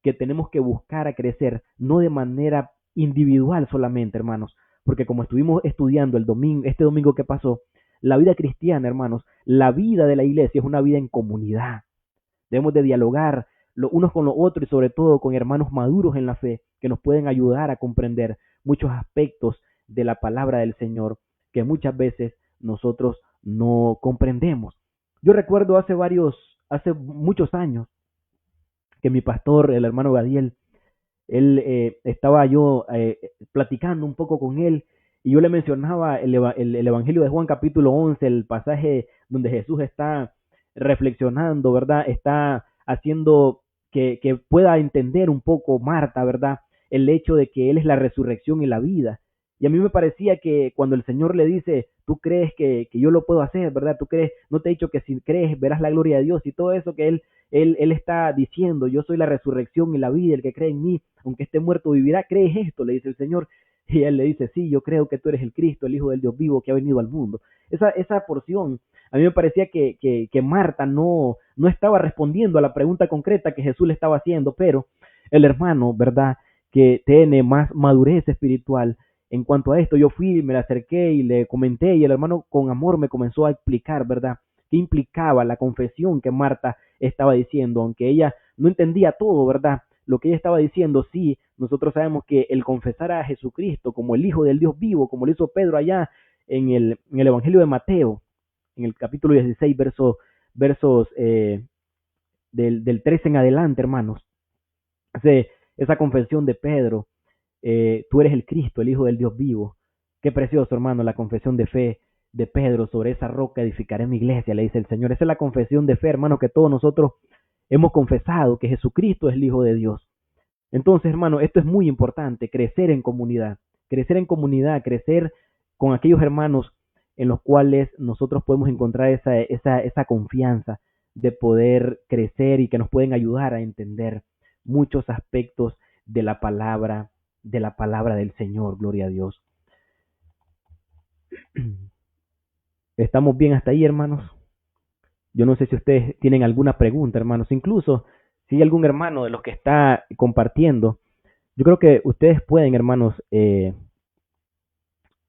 que tenemos que buscar a crecer, no de manera individual solamente, hermanos, porque como estuvimos estudiando este domingo que pasó, la vida cristiana, hermanos, la vida de la iglesia es una vida en comunidad. Debemos de dialogar los unos con los otros y sobre todo con hermanos maduros en la fe que nos pueden ayudar a comprender muchos aspectos de la palabra del Señor que muchas veces nosotros no comprendemos. Yo recuerdo hace muchos años que mi pastor, el hermano Gadiel, estaba yo platicando un poco con él y yo le mencionaba el Evangelio de Juan capítulo 11, el pasaje donde Jesús está reflexionando, ¿verdad? Está haciendo que pueda entender un poco Marta, ¿verdad? El hecho de que Él es la resurrección y la vida. Y a mí me parecía que cuando el Señor le dice, tú crees que yo lo puedo hacer, ¿verdad? Tú crees, no te he dicho que si crees verás la gloria de Dios y todo eso que Él está diciendo, yo soy la resurrección y la vida, el que cree en mí, aunque esté muerto vivirá. ¿Crees esto? Le dice el Señor. Y él le dice, sí, yo creo que tú eres el Cristo, el Hijo del Dios vivo que ha venido al mundo. Esa porción, a mí me parecía que Marta no estaba respondiendo a la pregunta concreta que Jesús le estaba haciendo, pero el hermano, ¿verdad?, que tiene más madurez espiritual en cuanto a esto, yo fui, me le acerqué y le comenté, y el hermano con amor me comenzó a explicar, ¿verdad?, qué implicaba la confesión que Marta estaba diciendo, aunque ella no entendía todo, ¿verdad? Lo que ella estaba diciendo, sí, nosotros sabemos que el confesar a Jesucristo como el Hijo del Dios vivo, como lo hizo Pedro allá en el Evangelio de Mateo, en el capítulo 16, versos del 13 en adelante, hermanos. Esa confesión de Pedro, tú eres el Cristo, el Hijo del Dios vivo. Qué precioso, hermano, la confesión de fe de Pedro, sobre esa roca edificaré mi iglesia, le dice el Señor. Esa es la confesión de fe, hermano, que todos nosotros hemos confesado, que Jesucristo es el Hijo de Dios. Entonces, hermano, esto es muy importante, crecer en comunidad, crecer con aquellos hermanos en los cuales nosotros podemos encontrar esa confianza de poder crecer y que nos pueden ayudar a entender muchos aspectos de la palabra de la palabra del Señor, gloria a Dios. ¿Estamos bien hasta ahí, hermanos? Yo no sé si ustedes tienen alguna pregunta, hermanos. Incluso si hay algún hermano de los que está compartiendo, yo creo que ustedes pueden, hermanos,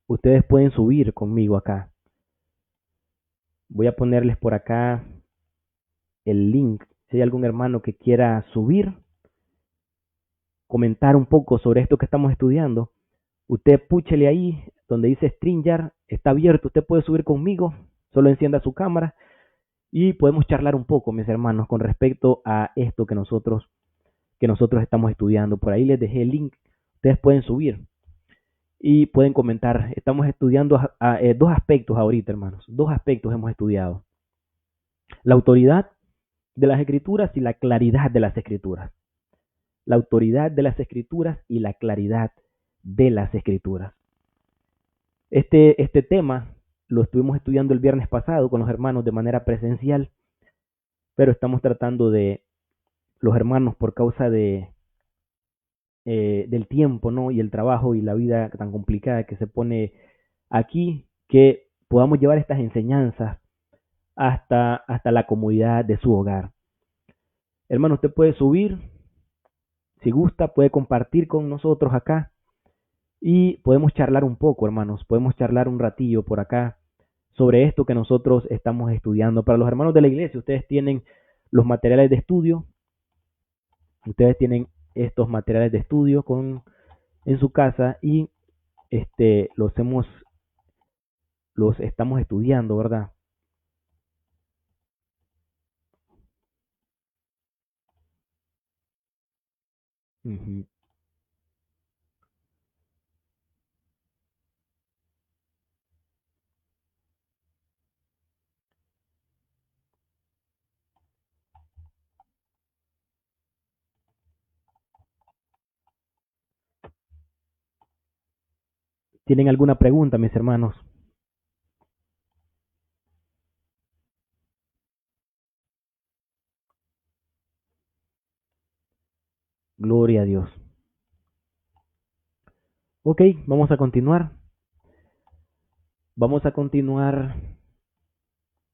ustedes pueden subir conmigo acá. Voy a ponerles por acá el link. Si hay algún hermano que quiera subir, comentar un poco sobre esto que estamos estudiando, usted púchele ahí donde dice StreamYard, está abierto, usted puede subir conmigo, solo encienda su cámara y podemos charlar un poco, mis hermanos, con respecto a esto que nosotros estamos estudiando. Por ahí les dejé el link, ustedes pueden subir y pueden comentar. Estamos estudiando dos aspectos ahorita, hermanos, dos aspectos hemos estudiado: la autoridad de las escrituras y la claridad de las escrituras. La autoridad de las escrituras y la claridad de las escrituras. Este tema lo estuvimos estudiando el viernes pasado con los hermanos de manera presencial, pero estamos tratando de los hermanos por causa del tiempo, ¿no? Y el trabajo y la vida tan complicada que se pone aquí, que podamos llevar estas enseñanzas hasta la comodidad de su hogar. Hermano, usted puede subir, si gusta, puede compartir con nosotros acá y podemos charlar un poco, hermanos. Podemos charlar un ratillo por acá sobre esto que nosotros estamos estudiando. Para los hermanos de la iglesia, ustedes tienen los materiales de estudio. Ustedes tienen estos materiales de estudio en su casa y los estamos estudiando, ¿verdad? Ujú. ¿Tienen alguna pregunta, mis hermanos? Gloria a Dios. Ok, vamos a continuar. Vamos a continuar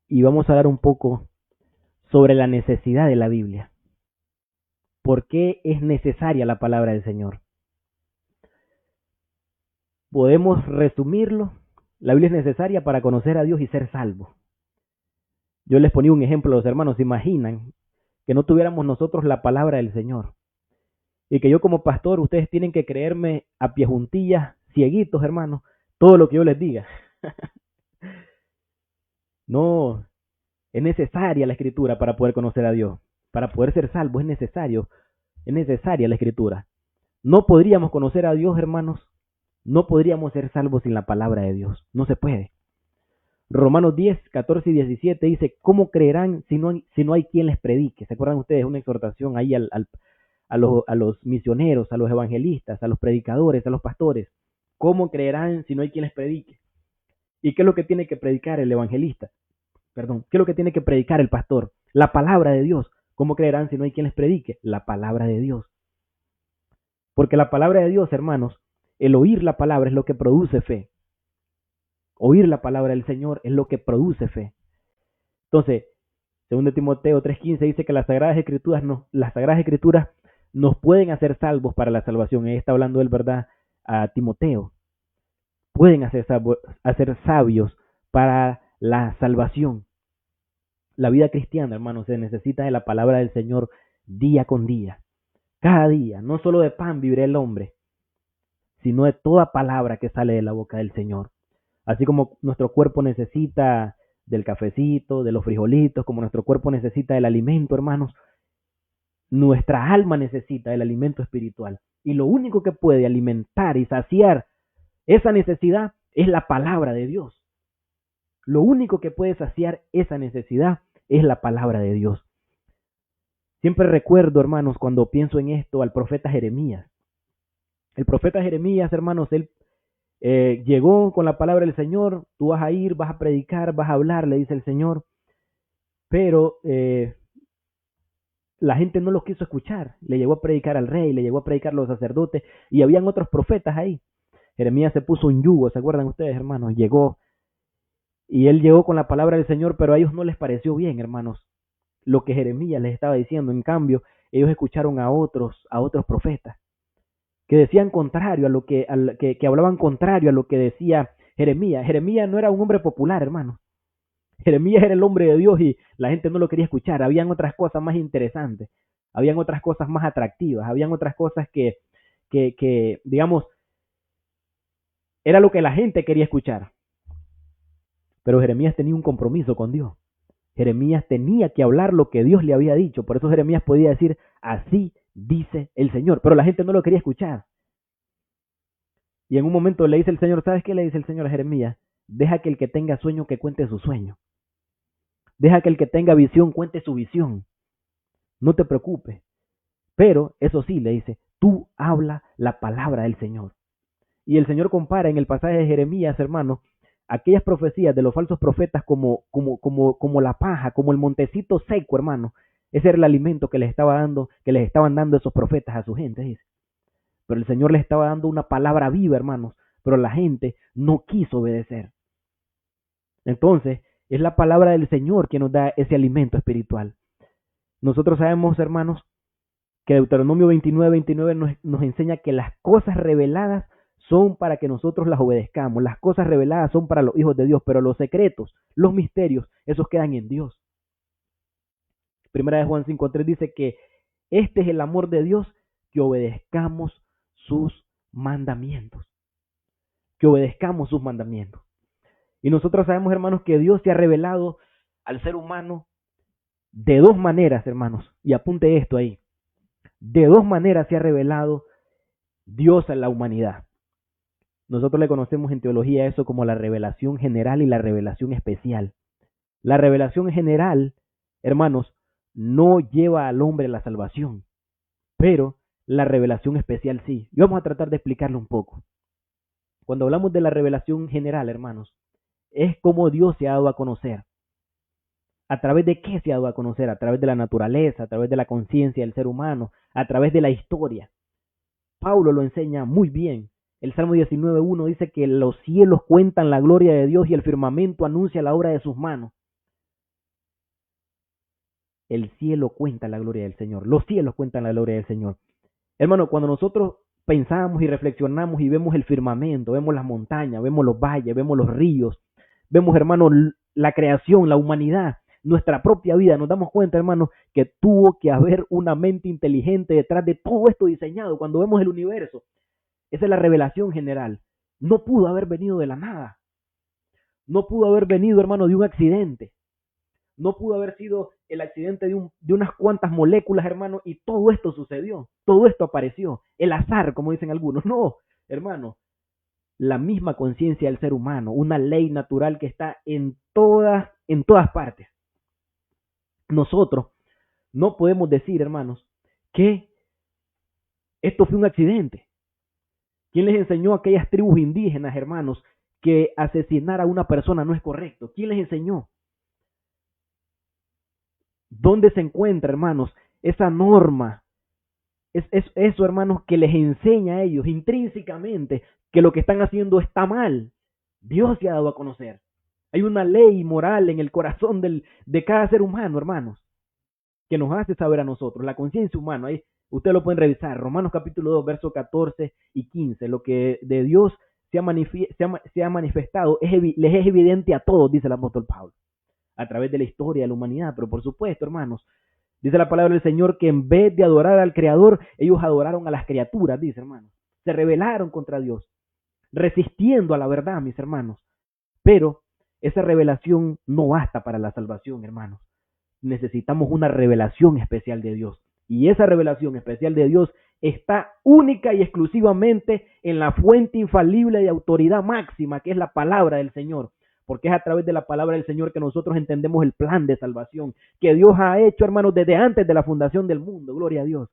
y vamos a hablar un poco sobre la necesidad de la Biblia. ¿Por qué es necesaria la palabra del Señor? Podemos resumirlo. La Biblia es necesaria para conocer a Dios y ser salvo. Yo les ponía un ejemplo a los hermanos. ¿Se imaginan que no tuviéramos nosotros la palabra del Señor? Y que yo como pastor, ustedes tienen que creerme a pie juntillas, cieguitos, hermanos, todo lo que yo les diga. No, es necesaria la escritura para poder conocer a Dios. Para poder ser salvo es necesaria la escritura. No podríamos conocer a Dios, hermanos. No podríamos ser salvos sin la palabra de Dios. No se puede. Romanos 10, 14 y 17 dice: ¿cómo creerán si no hay quien les predique? ¿Se acuerdan ustedes? Una exhortación ahí a los misioneros, a los evangelistas, a los predicadores, a los pastores. ¿Cómo creerán si no hay quien les predique? ¿Y qué es lo que tiene que predicar el evangelista? Perdón, ¿qué es lo que tiene que predicar el pastor? La palabra de Dios. ¿Cómo creerán si no hay quien les predique? La palabra de Dios. Porque la palabra de Dios, hermanos, el oír la palabra es lo que produce fe. Oír la palabra del Señor es lo que produce fe. Entonces, 2 Timoteo 3:15 dice que las Sagradas Escrituras nos pueden hacer salvos para la salvación. Ahí está hablando él, ¿verdad? A Timoteo. Pueden hacer sabios para la salvación. La vida cristiana, hermanos, se necesita de la palabra del Señor día con día. Cada día, no solo de pan vivirá el hombre, sino de toda palabra que sale de la boca del Señor. Así como nuestro cuerpo necesita del cafecito, de los frijolitos, como nuestro cuerpo necesita del alimento, hermanos, nuestra alma necesita del alimento espiritual. Y lo único que puede alimentar y saciar esa necesidad es la palabra de Dios. Lo único que puede saciar esa necesidad es la palabra de Dios. Siempre recuerdo, hermanos, cuando pienso en esto, al profeta Jeremías. El profeta Jeremías, hermanos, él llegó con la palabra del Señor. Tú vas a ir, vas a predicar, vas a hablar, le dice el Señor. Pero la gente no los quiso escuchar. Le llegó a predicar al rey, le llegó a predicar a los sacerdotes y habían otros profetas ahí. Jeremías se puso un yugo, ¿se acuerdan ustedes, hermanos? Él llegó con la palabra del Señor, pero a ellos no les pareció bien, hermanos, lo que Jeremías les estaba diciendo. En cambio, ellos escucharon a otros profetas que decían contrario a que hablaban contrario a lo que decía Jeremías. Jeremías no era un hombre popular, hermanos. Jeremías era el hombre de Dios y la gente no lo quería escuchar. Habían otras cosas más interesantes, habían otras cosas más atractivas, habían otras cosas que digamos, era lo que la gente quería escuchar. Pero Jeremías tenía un compromiso con Dios. Jeremías tenía que hablar lo que Dios le había dicho. Por eso Jeremías podía decir, así dice el Señor. Pero la gente no lo quería escuchar. Y en un momento le dice el Señor, ¿sabes qué le dice el Señor a Jeremías? Deja que el que tenga sueño que cuente su sueño. Deja que el que tenga visión cuente su visión. No te preocupes. Pero, eso sí, le dice, tú habla la palabra del Señor. Y el Señor compara en el pasaje de Jeremías, hermanos, aquellas profecías de los falsos profetas como la paja, como el montecito seco, hermano. Ese era el alimento que les estaban dando esos profetas a su gente, dice. Pero el Señor les estaba dando una palabra viva, hermanos, pero la gente no quiso obedecer. Entonces, es la palabra del Señor que nos da ese alimento espiritual. Nosotros sabemos, hermanos, que Deuteronomio 29 nos enseña que las cosas reveladas son para que nosotros las obedezcamos. Las cosas reveladas son para los hijos de Dios, pero los secretos, los misterios, esos quedan en Dios. Primera de Juan 5:3 dice que este es el amor de Dios, que obedezcamos sus mandamientos. Que obedezcamos sus mandamientos. Y nosotros sabemos, hermanos, que Dios se ha revelado al ser humano de dos maneras, hermanos. Y apunte esto ahí. De dos maneras se ha revelado Dios a la humanidad. Nosotros le conocemos en teología eso como la revelación general y la revelación especial. La revelación general, hermanos, no lleva al hombre a la salvación, pero la revelación especial sí. Y vamos a tratar de explicarlo un poco. Cuando hablamos de la revelación general, hermanos, es como Dios se ha dado a conocer. ¿A través de qué se ha dado a conocer? A través de la naturaleza, a través de la conciencia del ser humano, a través de la historia. Pablo lo enseña muy bien. El Salmo 19:1 dice que los cielos cuentan la gloria de Dios y el firmamento anuncia la obra de sus manos. El cielo cuenta la gloria del Señor. Los cielos cuentan la gloria del Señor. Hermano, cuando nosotros pensamos y reflexionamos y vemos el firmamento, vemos las montañas, vemos los valles, vemos los ríos, vemos, hermano, la creación, la humanidad, nuestra propia vida, nos damos cuenta, hermano, que tuvo que haber una mente inteligente detrás de todo esto diseñado. Cuando vemos el universo, esa es la revelación general. No pudo haber venido de la nada. No pudo haber venido, hermano, de un accidente. No pudo haber sido el accidente de unas cuantas moléculas, hermano, y todo esto sucedió. Todo esto apareció. El azar, como dicen algunos. No, hermano. La misma conciencia del ser humano. Una ley natural que está en todas partes. Nosotros no podemos decir, hermanos, que esto fue un accidente. ¿Quién les enseñó a aquellas tribus indígenas, hermanos, que asesinar a una persona no es correcto? ¿Quién les enseñó? ¿Dónde se encuentra, hermanos, esa norma? Es eso, hermanos, que les enseña a ellos intrínsecamente que lo que están haciendo está mal. Dios se ha dado a conocer. Hay una ley moral en el corazón de cada ser humano, hermanos, que nos hace saber a nosotros, la conciencia humana. Ahí ustedes lo pueden revisar, Romanos capítulo 2, versos 14 y 15. Lo que de Dios se ha manifestado les es evidente a todos, dice el apóstol Pablo, a través de la historia de la humanidad. Pero por supuesto, hermanos, dice la palabra del Señor que en vez de adorar al Creador, ellos adoraron a las criaturas, dice, hermanos. Se rebelaron contra Dios, resistiendo a la verdad, mis hermanos. Pero esa revelación no basta para la salvación, hermanos. Necesitamos una revelación especial de Dios. Y esa revelación especial de Dios está única y exclusivamente en la fuente infalible de autoridad máxima, que es la palabra del Señor. Porque es a través de la palabra del Señor que nosotros entendemos el plan de salvación que Dios ha hecho, hermanos, desde antes de la fundación del mundo. Gloria a Dios.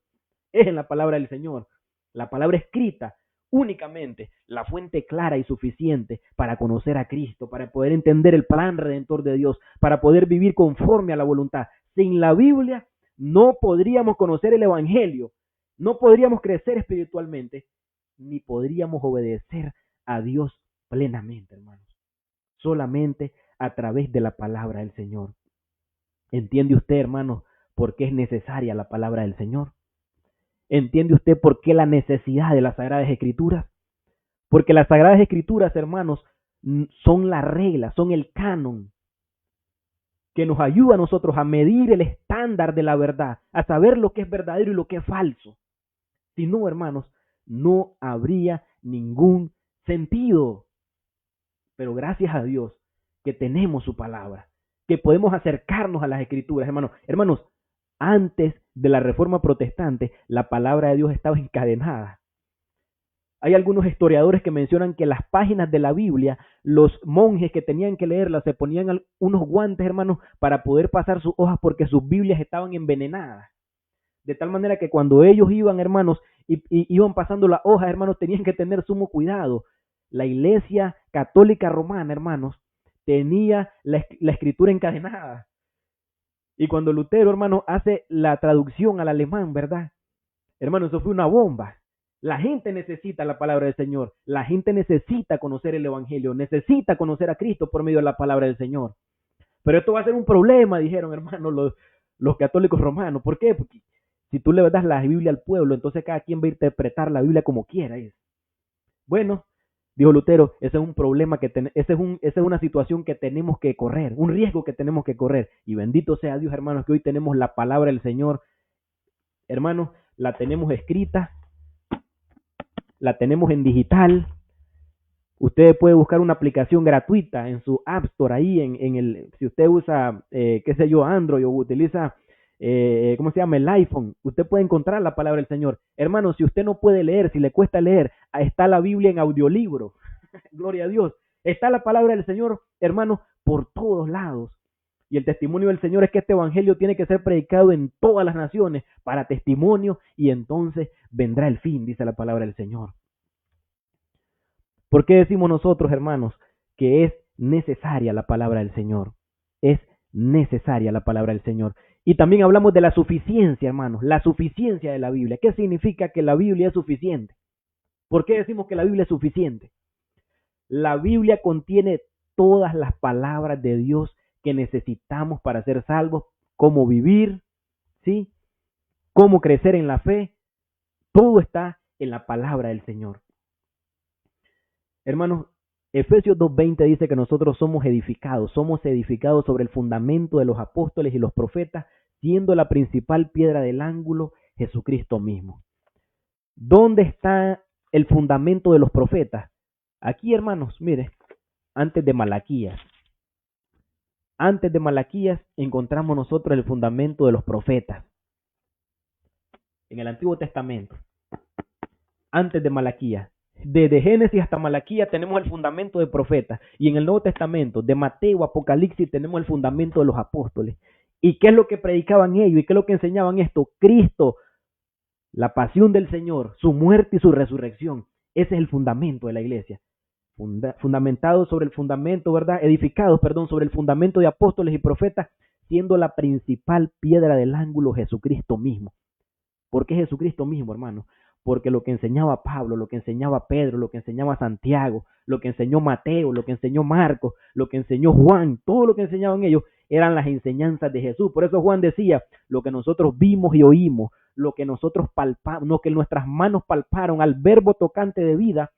Es en la palabra del Señor, la palabra escrita, únicamente la fuente clara y suficiente para conocer a Cristo, para poder entender el plan redentor de Dios, para poder vivir conforme a la voluntad. Sin la Biblia no podríamos conocer el Evangelio, no podríamos crecer espiritualmente, ni podríamos obedecer a Dios plenamente, hermanos. Solamente a través de la palabra del Señor. ¿Entiende usted, hermanos, por qué es necesaria la palabra del Señor? ¿Entiende usted por qué la necesidad de las Sagradas Escrituras? Porque las Sagradas Escrituras, hermanos, son la regla, son el canon que nos ayuda a nosotros a medir el estándar de la verdad, a saber lo que es verdadero y lo que es falso. Si no, hermanos, no habría ningún sentido. Pero gracias a Dios que tenemos su palabra, que podemos acercarnos a las Escrituras, hermanos. Hermanos, antes de la Reforma Protestante, la palabra de Dios estaba encadenada. Hay algunos historiadores que mencionan que las páginas de la Biblia, los monjes que tenían que leerlas se ponían unos guantes, hermanos, para poder pasar sus hojas porque sus Biblias estaban envenenadas. De tal manera que cuando ellos iban, hermanos, y iban pasando las hojas, hermanos, tenían que tener sumo cuidado. La Iglesia Católica Romana, hermanos, tenía la escritura encadenada. Y cuando Lutero, hermanos, hace la traducción al alemán, ¿verdad? Hermanos, eso fue una bomba. La gente necesita la palabra del Señor. La gente necesita conocer el Evangelio. Necesita conocer a Cristo por medio de la palabra del Señor. Pero esto va a ser un problema, dijeron, hermanos, los católicos romanos. ¿Por qué? Porque si tú le das la Biblia al pueblo, entonces cada quien va a interpretar la Biblia como quiera. Bueno, dijo Lutero, ese es un problema esa es una situación que tenemos que correr, un riesgo que tenemos que correr. Y bendito sea Dios, hermanos, que hoy tenemos la palabra del Señor. Hermanos, la tenemos escrita, la tenemos en digital. Usted puede buscar una aplicación gratuita en su App Store ahí, si usted usa, qué sé yo, Android o utiliza, ¿cómo se llama? El iPhone. Usted puede encontrar la palabra del Señor. Hermano, si usted no puede leer, si le cuesta leer, está la Biblia en audiolibro. Gloria a Dios. Está la palabra del Señor, hermano, por todos lados. Y el testimonio del Señor es que este evangelio tiene que ser predicado en todas las naciones para testimonio y entonces vendrá el fin, dice la palabra del Señor. ¿Por qué decimos nosotros, hermanos, que es necesaria la palabra del Señor? Es necesaria la palabra del Señor. Y también hablamos de la suficiencia, hermanos, la suficiencia de la Biblia. ¿Qué significa que la Biblia es suficiente? ¿Por qué decimos que la Biblia es suficiente? La Biblia contiene todas las palabras de Dios que necesitamos para ser salvos, cómo vivir, ¿sí? Cómo crecer en la fe. Todo está en la palabra del Señor. Hermanos, Efesios 2:20 dice que nosotros somos edificados sobre el fundamento de los apóstoles y los profetas, siendo la principal piedra del ángulo Jesucristo mismo. ¿Dónde está el fundamento de los profetas? Aquí, hermanos, mire, antes de Malaquías encontramos nosotros el fundamento de los profetas. En el Antiguo Testamento, antes de Malaquías. Desde Génesis hasta Malaquías tenemos el fundamento de profetas. Y en el Nuevo Testamento, de Mateo, Apocalipsis, tenemos el fundamento de los apóstoles. ¿Y qué es lo que predicaban ellos? ¿Y qué es lo que enseñaban esto? Cristo, la pasión del Señor, su muerte y su resurrección. Ese es el fundamento de la iglesia. Fundamentados sobre el fundamento, ¿verdad? Edificados, perdón, sobre el fundamento de apóstoles y profetas, siendo la principal piedra del ángulo Jesucristo mismo. ¿Por qué Jesucristo mismo, hermano? Porque lo que enseñaba Pablo, lo que enseñaba Pedro, lo que enseñaba Santiago, lo que enseñó Mateo, lo que enseñó Marcos, lo que enseñó Juan, todo lo que enseñaban ellos eran las enseñanzas de Jesús. Por eso Juan decía, lo que nosotros vimos y oímos, lo que nosotros palpamos, lo que nuestras manos palparon al verbo tocante de vida,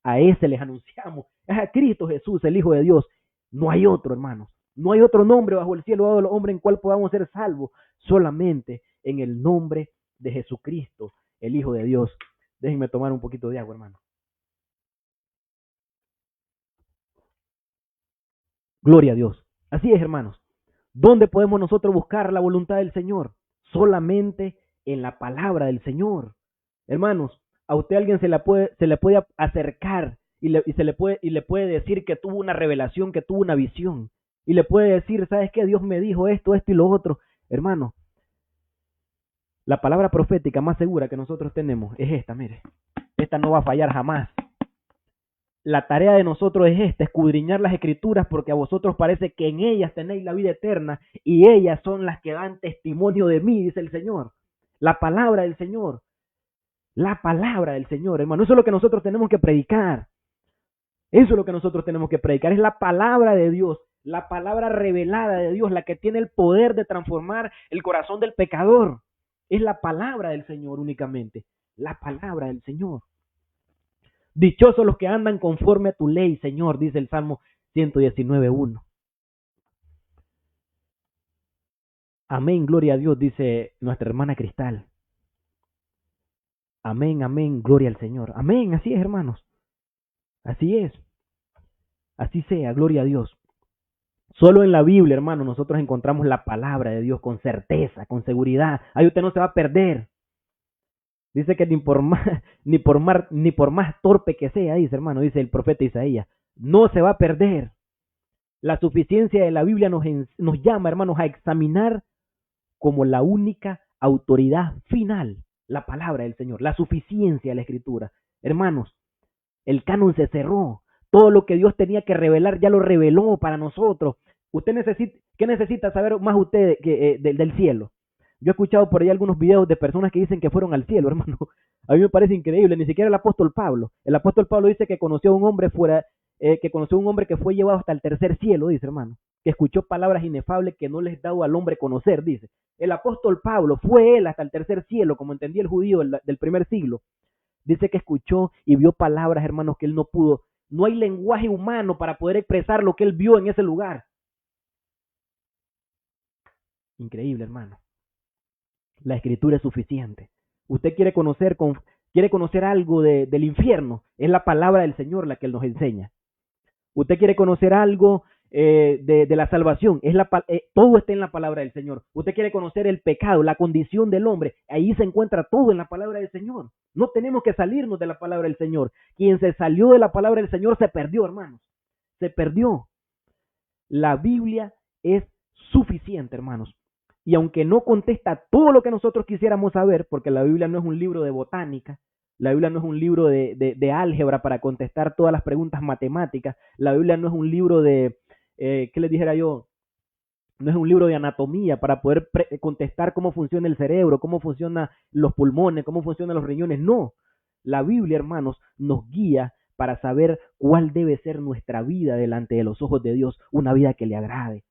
a ese les anunciamos. Es a Cristo Jesús, el Hijo de Dios. No hay otro, hermanos. No hay otro nombre bajo el cielo dado a los hombres en cual podamos ser salvos, solamente en el nombre de Jesucristo, el Hijo de Dios. Déjenme tomar un poquito de agua, hermano. Gloria a Dios. Así es, hermanos. ¿Dónde podemos nosotros buscar la voluntad del Señor? Solamente en la palabra del Señor. Hermanos, a usted alguien se le puede acercar y le puede decir que tuvo una revelación, que tuvo una visión. Y le puede decir, ¿sabes qué? Dios me dijo esto y lo otro. Hermano, la palabra profética más segura que nosotros tenemos es esta, mire. Esta no va a fallar jamás. La tarea de nosotros es esta, escudriñar las escrituras, porque a vosotros parece que en ellas tenéis la vida eterna y ellas son las que dan testimonio de mí, dice el Señor. La palabra del Señor. La palabra del Señor, hermano. Eso es lo que nosotros tenemos que predicar. Eso es lo que nosotros tenemos que predicar. Es la palabra de Dios, la palabra revelada de Dios, la que tiene el poder de transformar el corazón del pecador. Es la palabra del Señor únicamente. La palabra del Señor. Dichosos los que andan conforme a tu ley, Señor, dice el Salmo 119:1. Amén, gloria a Dios, dice nuestra hermana Cristal. Amén, amén, gloria al Señor. Amén, así es, hermanos. Así es. Así sea, gloria a Dios. Solo en la Biblia, hermano, nosotros encontramos la palabra de Dios con certeza, con seguridad. Ahí usted no se va a perder. Dice que ni por más torpe que sea, dice hermano, dice el profeta Isaías, no se va a perder. La suficiencia de la Biblia nos llama, hermanos, a examinar como la única autoridad final, la palabra del Señor, la suficiencia de la Escritura. Hermanos, el canon se cerró. Todo lo que Dios tenía que revelar ya lo reveló para nosotros. ¿Qué necesita saber más usted del cielo? Yo he escuchado por ahí algunos videos de personas que dicen que fueron al cielo, hermano. A mí me parece increíble, ni siquiera el apóstol Pablo. El apóstol Pablo dice que conoció a un hombre que fue llevado hasta el tercer cielo, dice hermano, que escuchó palabras inefables que no les dado al hombre conocer, dice. El apóstol Pablo fue él hasta el tercer cielo, como entendía el judío del primer siglo. Dice que escuchó y vio palabras, hermanos, que él no pudo. No hay lenguaje humano para poder expresar lo que él vio en ese lugar. Increíble, hermano. La escritura es suficiente. Usted quiere conocer algo del infierno, es la palabra del Señor la que Él nos enseña. Usted quiere conocer algo de la salvación, todo está en la palabra del Señor. Usted quiere conocer el pecado, la condición del hombre, ahí se encuentra todo en la palabra del Señor. No tenemos que salirnos de la palabra del Señor. Quien se salió de la palabra del Señor se perdió, hermanos. Se perdió. La Biblia es suficiente, hermanos. Y aunque no contesta todo lo que nosotros quisiéramos saber, porque la Biblia no es un libro de botánica, la Biblia no es un libro de álgebra para contestar todas las preguntas matemáticas, la Biblia no es un libro ¿qué les dijera yo? No es un libro de anatomía para poder contestar cómo funciona el cerebro, cómo funcionan los pulmones, cómo funcionan los riñones. No, la Biblia, hermanos, nos guía para saber cuál debe ser nuestra vida delante de los ojos de Dios, una vida que le agrade.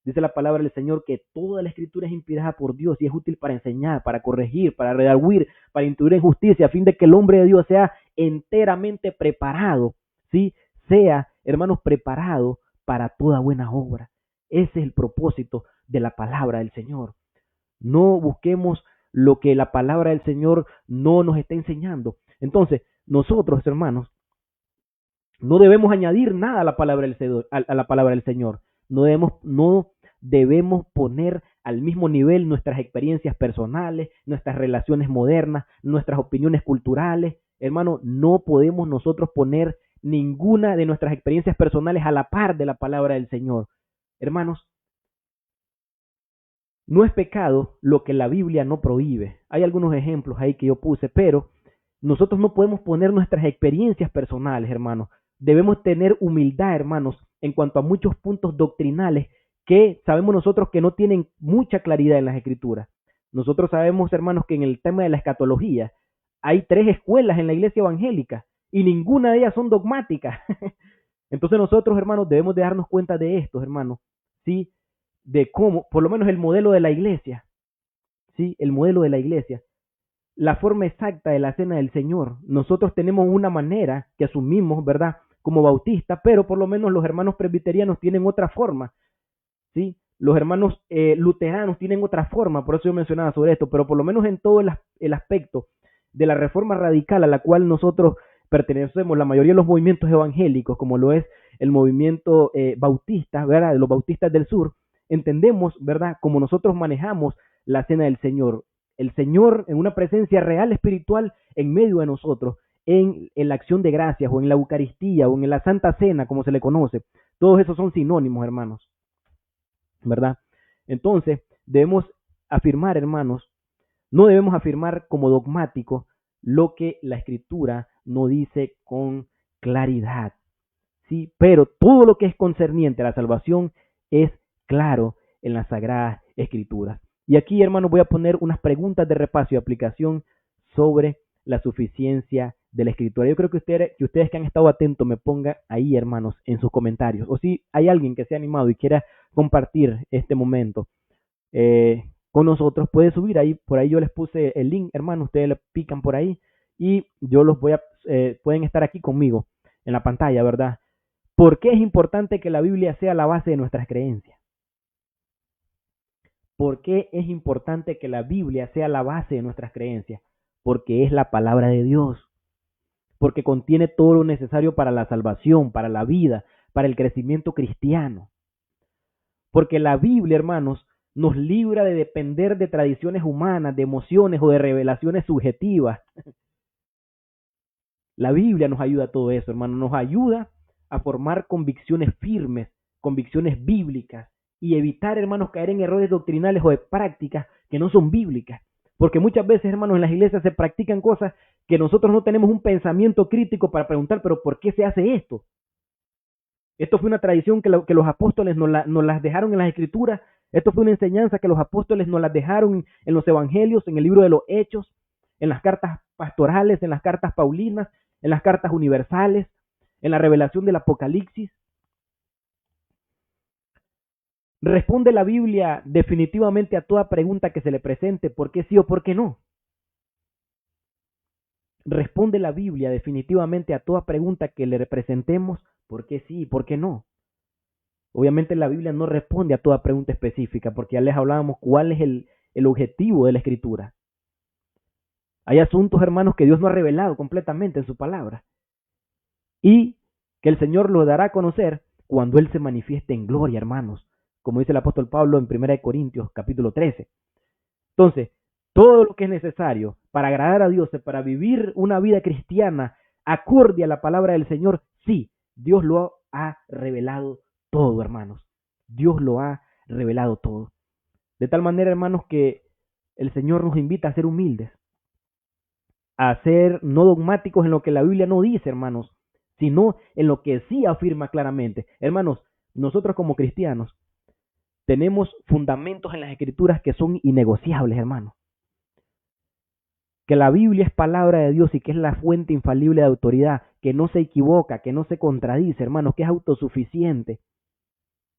Dice la palabra del Señor que toda la escritura es inspirada por Dios y es útil para enseñar, para corregir, para redarguir, para instruir en justicia, a fin de que el hombre de Dios sea enteramente preparado, ¿sí? Sea, hermanos, preparado para toda buena obra. Ese es el propósito de la palabra del Señor. No busquemos lo que la palabra del Señor no nos está enseñando. Entonces, nosotros, hermanos, no debemos añadir nada a la palabra del Señor. No debemos poner al mismo nivel nuestras experiencias personales, nuestras relaciones modernas, nuestras opiniones culturales. Hermano, no podemos nosotros poner ninguna de nuestras experiencias personales a la par de la palabra del Señor. Hermanos, no es pecado lo que la Biblia no prohíbe. Hay algunos ejemplos ahí que yo puse, pero nosotros no podemos poner nuestras experiencias personales, hermanos. Debemos tener humildad, hermanos, en cuanto a muchos puntos doctrinales que sabemos nosotros que no tienen mucha claridad en las Escrituras. Nosotros sabemos, hermanos, que en el tema de la escatología hay 3 escuelas en la iglesia evangélica y ninguna de ellas son dogmáticas. Entonces nosotros, hermanos, debemos de darnos cuenta de esto, hermanos, ¿sí? De cómo, por lo menos el modelo de la iglesia, ¿sí? El modelo de la iglesia, la forma exacta de la cena del Señor. Nosotros tenemos una manera que asumimos, ¿verdad?, como bautistas, pero por lo menos los hermanos presbiterianos tienen otra forma, ¿sí? Los hermanos luteranos tienen otra forma, por eso yo mencionaba sobre esto, pero por lo menos en todo el aspecto de la reforma radical a la cual nosotros pertenecemos, la mayoría de los movimientos evangélicos, como lo es el movimiento bautista, ¿verdad?, de los bautistas del sur, entendemos, ¿verdad?, como nosotros manejamos la cena del Señor. El Señor en una presencia real espiritual en medio de nosotros, en la acción de gracias o en la Eucaristía o en la Santa Cena, como se le conoce. Todos esos son sinónimos, hermanos, ¿verdad? Entonces, debemos afirmar, hermanos, no debemos afirmar como dogmático lo que la Escritura no dice con claridad, ¿sí? Pero todo lo que es concerniente a la salvación es claro en las Sagradas Escrituras. Y aquí, hermanos, voy a poner unas preguntas de repaso y aplicación sobre la suficiencia de la Escritura. Yo creo que ustedes que han estado atentos me pongan ahí, hermanos, en sus comentarios. O si hay alguien que se ha animado y quiera compartir este momento con nosotros, puede subir ahí. Por ahí yo les puse el link, hermanos. Ustedes le pican por ahí y yo los voy a, pueden estar aquí conmigo en la pantalla, ¿verdad? ¿Por qué es importante que la Biblia sea la base de nuestras creencias? ¿Por qué es importante que la Biblia sea la base de nuestras creencias? Porque es la palabra de Dios, porque contiene todo lo necesario para la salvación, para la vida, para el crecimiento cristiano. Porque la Biblia, hermanos, nos libra de depender de tradiciones humanas, de emociones o de revelaciones subjetivas. La Biblia nos ayuda a todo eso, hermanos, nos ayuda a formar convicciones firmes, convicciones bíblicas, y evitar, hermanos, caer en errores doctrinales o de prácticas que no son bíblicas. Porque muchas veces, hermanos, en las iglesias se practican cosas que nosotros no tenemos un pensamiento crítico para preguntar, pero ¿por qué se hace esto? Esto fue una tradición que los apóstoles nos las dejaron en las Escrituras. Esto fue una enseñanza que los apóstoles nos las dejaron en los evangelios, en el libro de los Hechos, en las cartas pastorales, en las cartas paulinas, en las cartas universales, en la revelación del Apocalipsis. ¿Responde la Biblia definitivamente a toda pregunta que se le presente, por qué sí o por qué no? ¿Responde la Biblia definitivamente a toda pregunta que le representemos, por qué sí y por qué no? Obviamente la Biblia no responde a toda pregunta específica, porque ya les hablábamos cuál es el objetivo de la Escritura. Hay asuntos, hermanos, que Dios no ha revelado completamente en su palabra y que el Señor lo dará a conocer cuando Él se manifieste en gloria, hermanos, como dice el apóstol Pablo en 1 Corintios capítulo 13. Entonces, todo lo que es necesario para agradar a Dios, para vivir una vida cristiana acorde a la palabra del Señor, sí, Dios lo ha revelado todo, hermanos. Dios lo ha revelado todo. De tal manera, hermanos, que el Señor nos invita a ser humildes, a ser no dogmáticos en lo que la Biblia no dice, hermanos, sino en lo que sí afirma claramente. Hermanos, nosotros como cristianos tenemos fundamentos en las Escrituras que son innegociables, hermanos. Que la Biblia es palabra de Dios y que es la fuente infalible de autoridad, que no se equivoca, que no se contradice, hermanos, que es autosuficiente.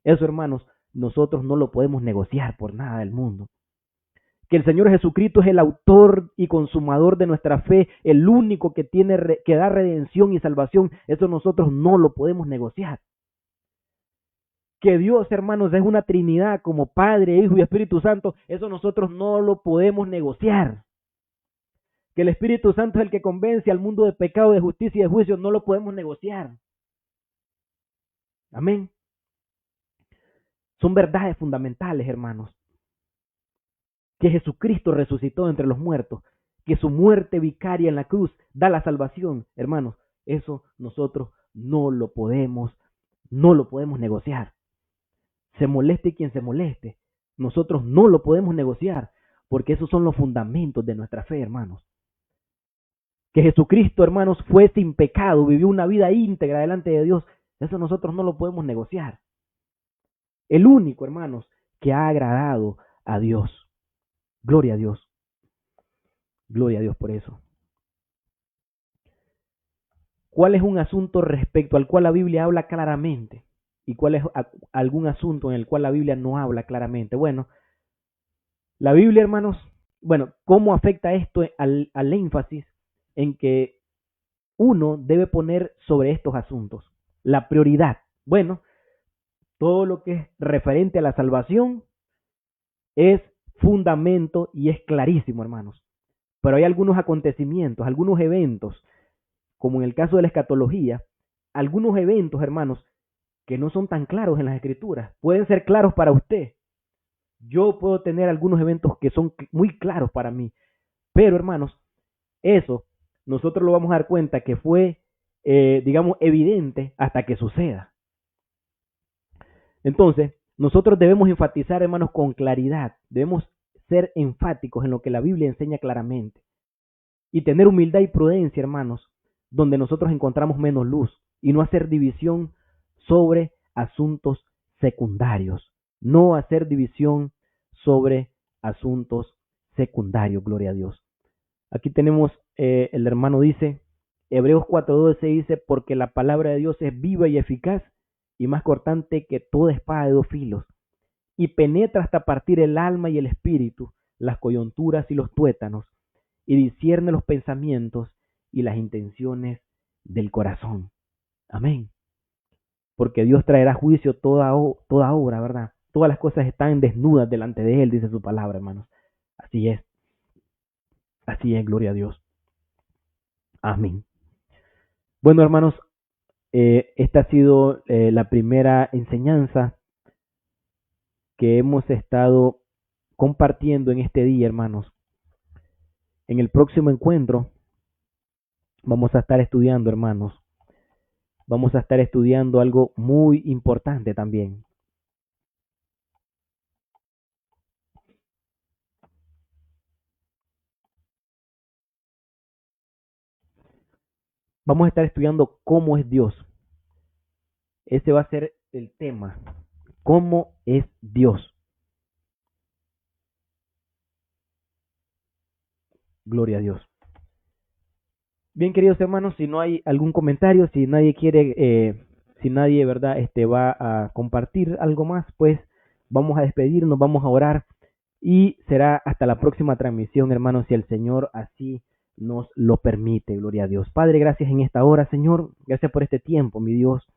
Eso, hermanos, nosotros no lo podemos negociar por nada del mundo. Que el Señor Jesucristo es el autor y consumador de nuestra fe, el único que da redención y salvación, eso nosotros no lo podemos negociar. Que Dios, hermanos, es una Trinidad como Padre, Hijo y Espíritu Santo, eso nosotros no lo podemos negociar. Que el Espíritu Santo es el que convence al mundo de pecado, de justicia y de juicio, no lo podemos negociar. Amén. Son verdades fundamentales, hermanos. Que Jesucristo resucitó entre los muertos, que su muerte vicaria en la cruz da la salvación, hermanos, eso nosotros no lo podemos negociar. Se moleste quien se moleste, nosotros no lo podemos negociar, porque esos son los fundamentos de nuestra fe, hermanos. Que Jesucristo, hermanos, fue sin pecado, vivió una vida íntegra delante de Dios, eso nosotros no lo podemos negociar. El único, hermanos, que ha agradado a Dios. Gloria a Dios. Gloria a Dios por eso. ¿Cuál es un asunto respecto al cual la Biblia habla claramente? ¿Y cuál es algún asunto en el cual la Biblia no habla claramente? Bueno, la Biblia, hermanos, ¿cómo afecta esto al énfasis en que uno debe poner sobre estos asuntos? La prioridad. Bueno, todo lo que es referente a la salvación es fundamento y es clarísimo, hermanos. Pero hay algunos acontecimientos, algunos eventos, como en el caso de la escatología, algunos eventos, hermanos, que no son tan claros en las Escrituras. Pueden ser claros para usted. Yo puedo tener algunos eventos que son muy claros para mí. Pero, hermanos, eso nosotros lo vamos a dar cuenta que fue, evidente hasta que suceda. Entonces, nosotros debemos enfatizar, hermanos, con claridad. Debemos ser enfáticos en lo que la Biblia enseña claramente. Y tener humildad y prudencia, hermanos, donde nosotros encontramos menos luz y no hacer división sobre asuntos secundarios. No hacer división sobre asuntos secundarios, gloria a Dios. Aquí tenemos, el hermano dice, Hebreos 4:12 dice, porque la palabra de Dios es viva y eficaz y más cortante que toda espada de dos filos y penetra hasta partir el alma y el espíritu, las coyunturas y los tuétanos, y discierne los pensamientos y las intenciones del corazón. Amén. Porque Dios traerá juicio toda obra, ¿verdad? Todas las cosas están desnudas delante de Él, dice su palabra, hermanos. Así es, gloria a Dios. Amén. Bueno, hermanos, esta ha sido la primera enseñanza que hemos estado compartiendo en este día, hermanos. En el próximo encuentro vamos a estar estudiando, hermanos. Vamos a estar estudiando algo muy importante también. Vamos a estar estudiando cómo es Dios. Ese va a ser el tema. ¿Cómo es Dios? Gloria a Dios. Bien, queridos hermanos, si no hay algún comentario, si nadie quiere, si nadie, ¿verdad?, va a compartir algo más, pues vamos a despedirnos, vamos a orar y será hasta la próxima transmisión, hermanos, si el Señor así nos lo permite. Gloria a Dios. Padre, gracias en esta hora, Señor. Gracias por este tiempo, mi Dios.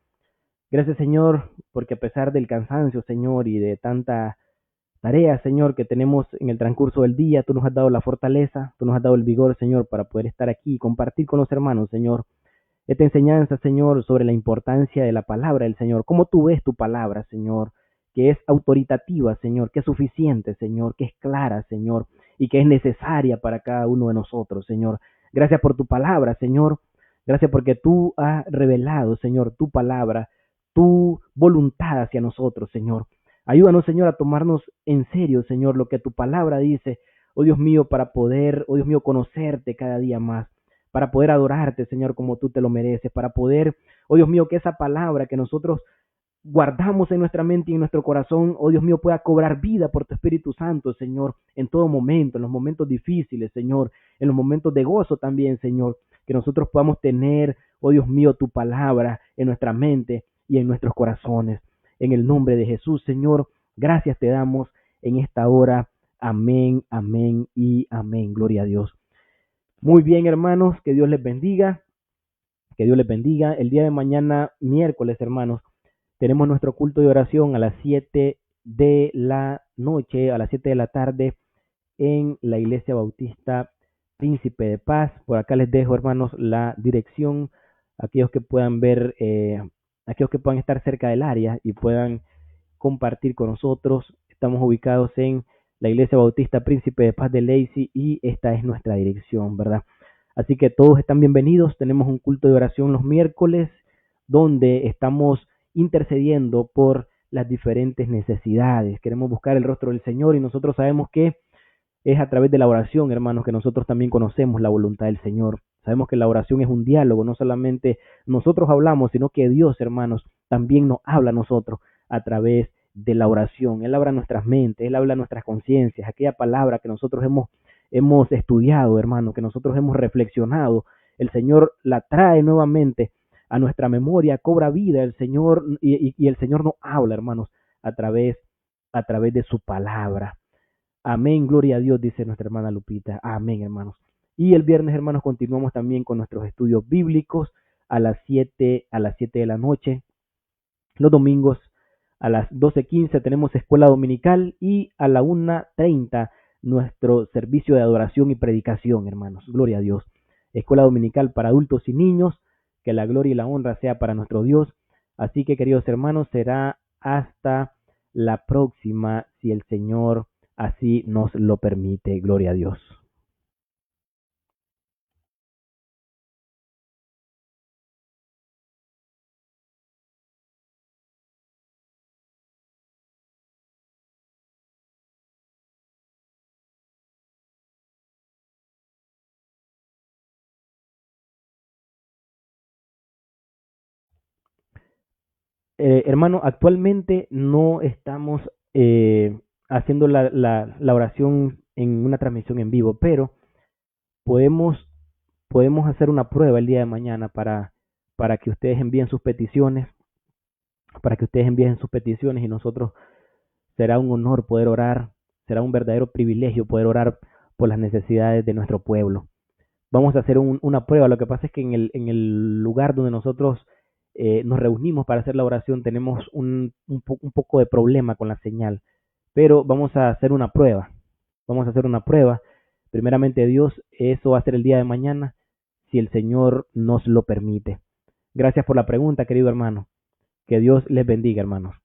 Gracias, Señor, porque a pesar del cansancio, Señor, y de tanta tarea, Señor, que tenemos en el transcurso del día, tú nos has dado la fortaleza, tú nos has dado el vigor, Señor, para poder estar aquí y compartir con los hermanos, Señor, esta enseñanza, Señor, sobre la importancia de la palabra del Señor. ¿Cómo tú ves tu palabra, Señor? Que es autoritativa, Señor, que es suficiente, Señor, que es clara, Señor, y que es necesaria para cada uno de nosotros, Señor. Gracias por tu palabra, Señor. Gracias porque tú has revelado, Señor, tu palabra, tu voluntad hacia nosotros, Señor. Ayúdanos, Señor, a tomarnos en serio, Señor, lo que tu palabra dice, oh Dios mío, para poder, oh Dios mío, conocerte cada día más, para poder adorarte, Señor, como tú te lo mereces, para poder, oh Dios mío, que esa palabra que nosotros guardamos en nuestra mente y en nuestro corazón, oh Dios mío, pueda cobrar vida por tu Espíritu Santo, Señor, en todo momento, en los momentos difíciles, Señor, en los momentos de gozo también, Señor, que nosotros podamos tener, oh Dios mío, tu palabra en nuestra mente y en nuestros corazones. En el nombre de Jesús, Señor, gracias te damos en esta hora. Amén, amén y amén. Gloria a Dios. Muy bien, hermanos, que Dios les bendiga, que Dios les bendiga. El día de mañana, miércoles, hermanos, tenemos nuestro culto de oración a las 7 de la noche, a las 7 de la tarde, en la Iglesia Bautista Príncipe de Paz. Por acá les dejo, hermanos, la dirección, aquellos que puedan ver, aquellos que puedan estar cerca del área y puedan compartir con nosotros. Estamos ubicados en la Iglesia Bautista Príncipe de Paz de Lacey y esta es nuestra dirección, ¿verdad? Así que todos están bienvenidos. Tenemos un culto de oración los miércoles donde estamos intercediendo por las diferentes necesidades. Queremos buscar el rostro del Señor y nosotros sabemos que es a través de la oración, hermanos, que nosotros también conocemos la voluntad del Señor. Sabemos que la oración es un diálogo, no solamente nosotros hablamos, sino que Dios, hermanos, también nos habla a nosotros a través de la oración. Él habla nuestras mentes, Él habla nuestras conciencias, aquella palabra que nosotros hemos estudiado, hermanos, que nosotros hemos reflexionado. El Señor la trae nuevamente a nuestra memoria, cobra vida el Señor y el Señor nos habla, hermanos, a través de su palabra. Amén, gloria a Dios, dice nuestra hermana Lupita. Amén, hermanos. Y el viernes, hermanos, continuamos también con nuestros estudios bíblicos a las 7 de la noche. Los domingos a las 12:15 tenemos escuela dominical y a la 1:30 nuestro servicio de adoración y predicación, hermanos. Gloria a Dios. Escuela dominical para adultos y niños. Que la gloria y la honra sea para nuestro Dios. Así que, queridos hermanos, será hasta la próxima, si el Señor así nos lo permite. Gloria a Dios. Hermano, actualmente no estamos haciendo la oración en una transmisión en vivo, pero podemos, podemos hacer una prueba el día de mañana para que ustedes envíen sus peticiones, para que ustedes envíen sus peticiones y nosotros será un honor poder orar, será un verdadero privilegio poder orar por las necesidades de nuestro pueblo. Vamos a hacer una prueba. Lo que pasa es que en el lugar donde nosotros nos reunimos para hacer la oración tenemos un poco de problema con la señal, pero vamos a hacer una prueba. Vamos a hacer una prueba. Primeramente Dios, eso va a ser el día de mañana, si el Señor nos lo permite. Gracias por la pregunta, querido hermano. Que Dios les bendiga, hermanos.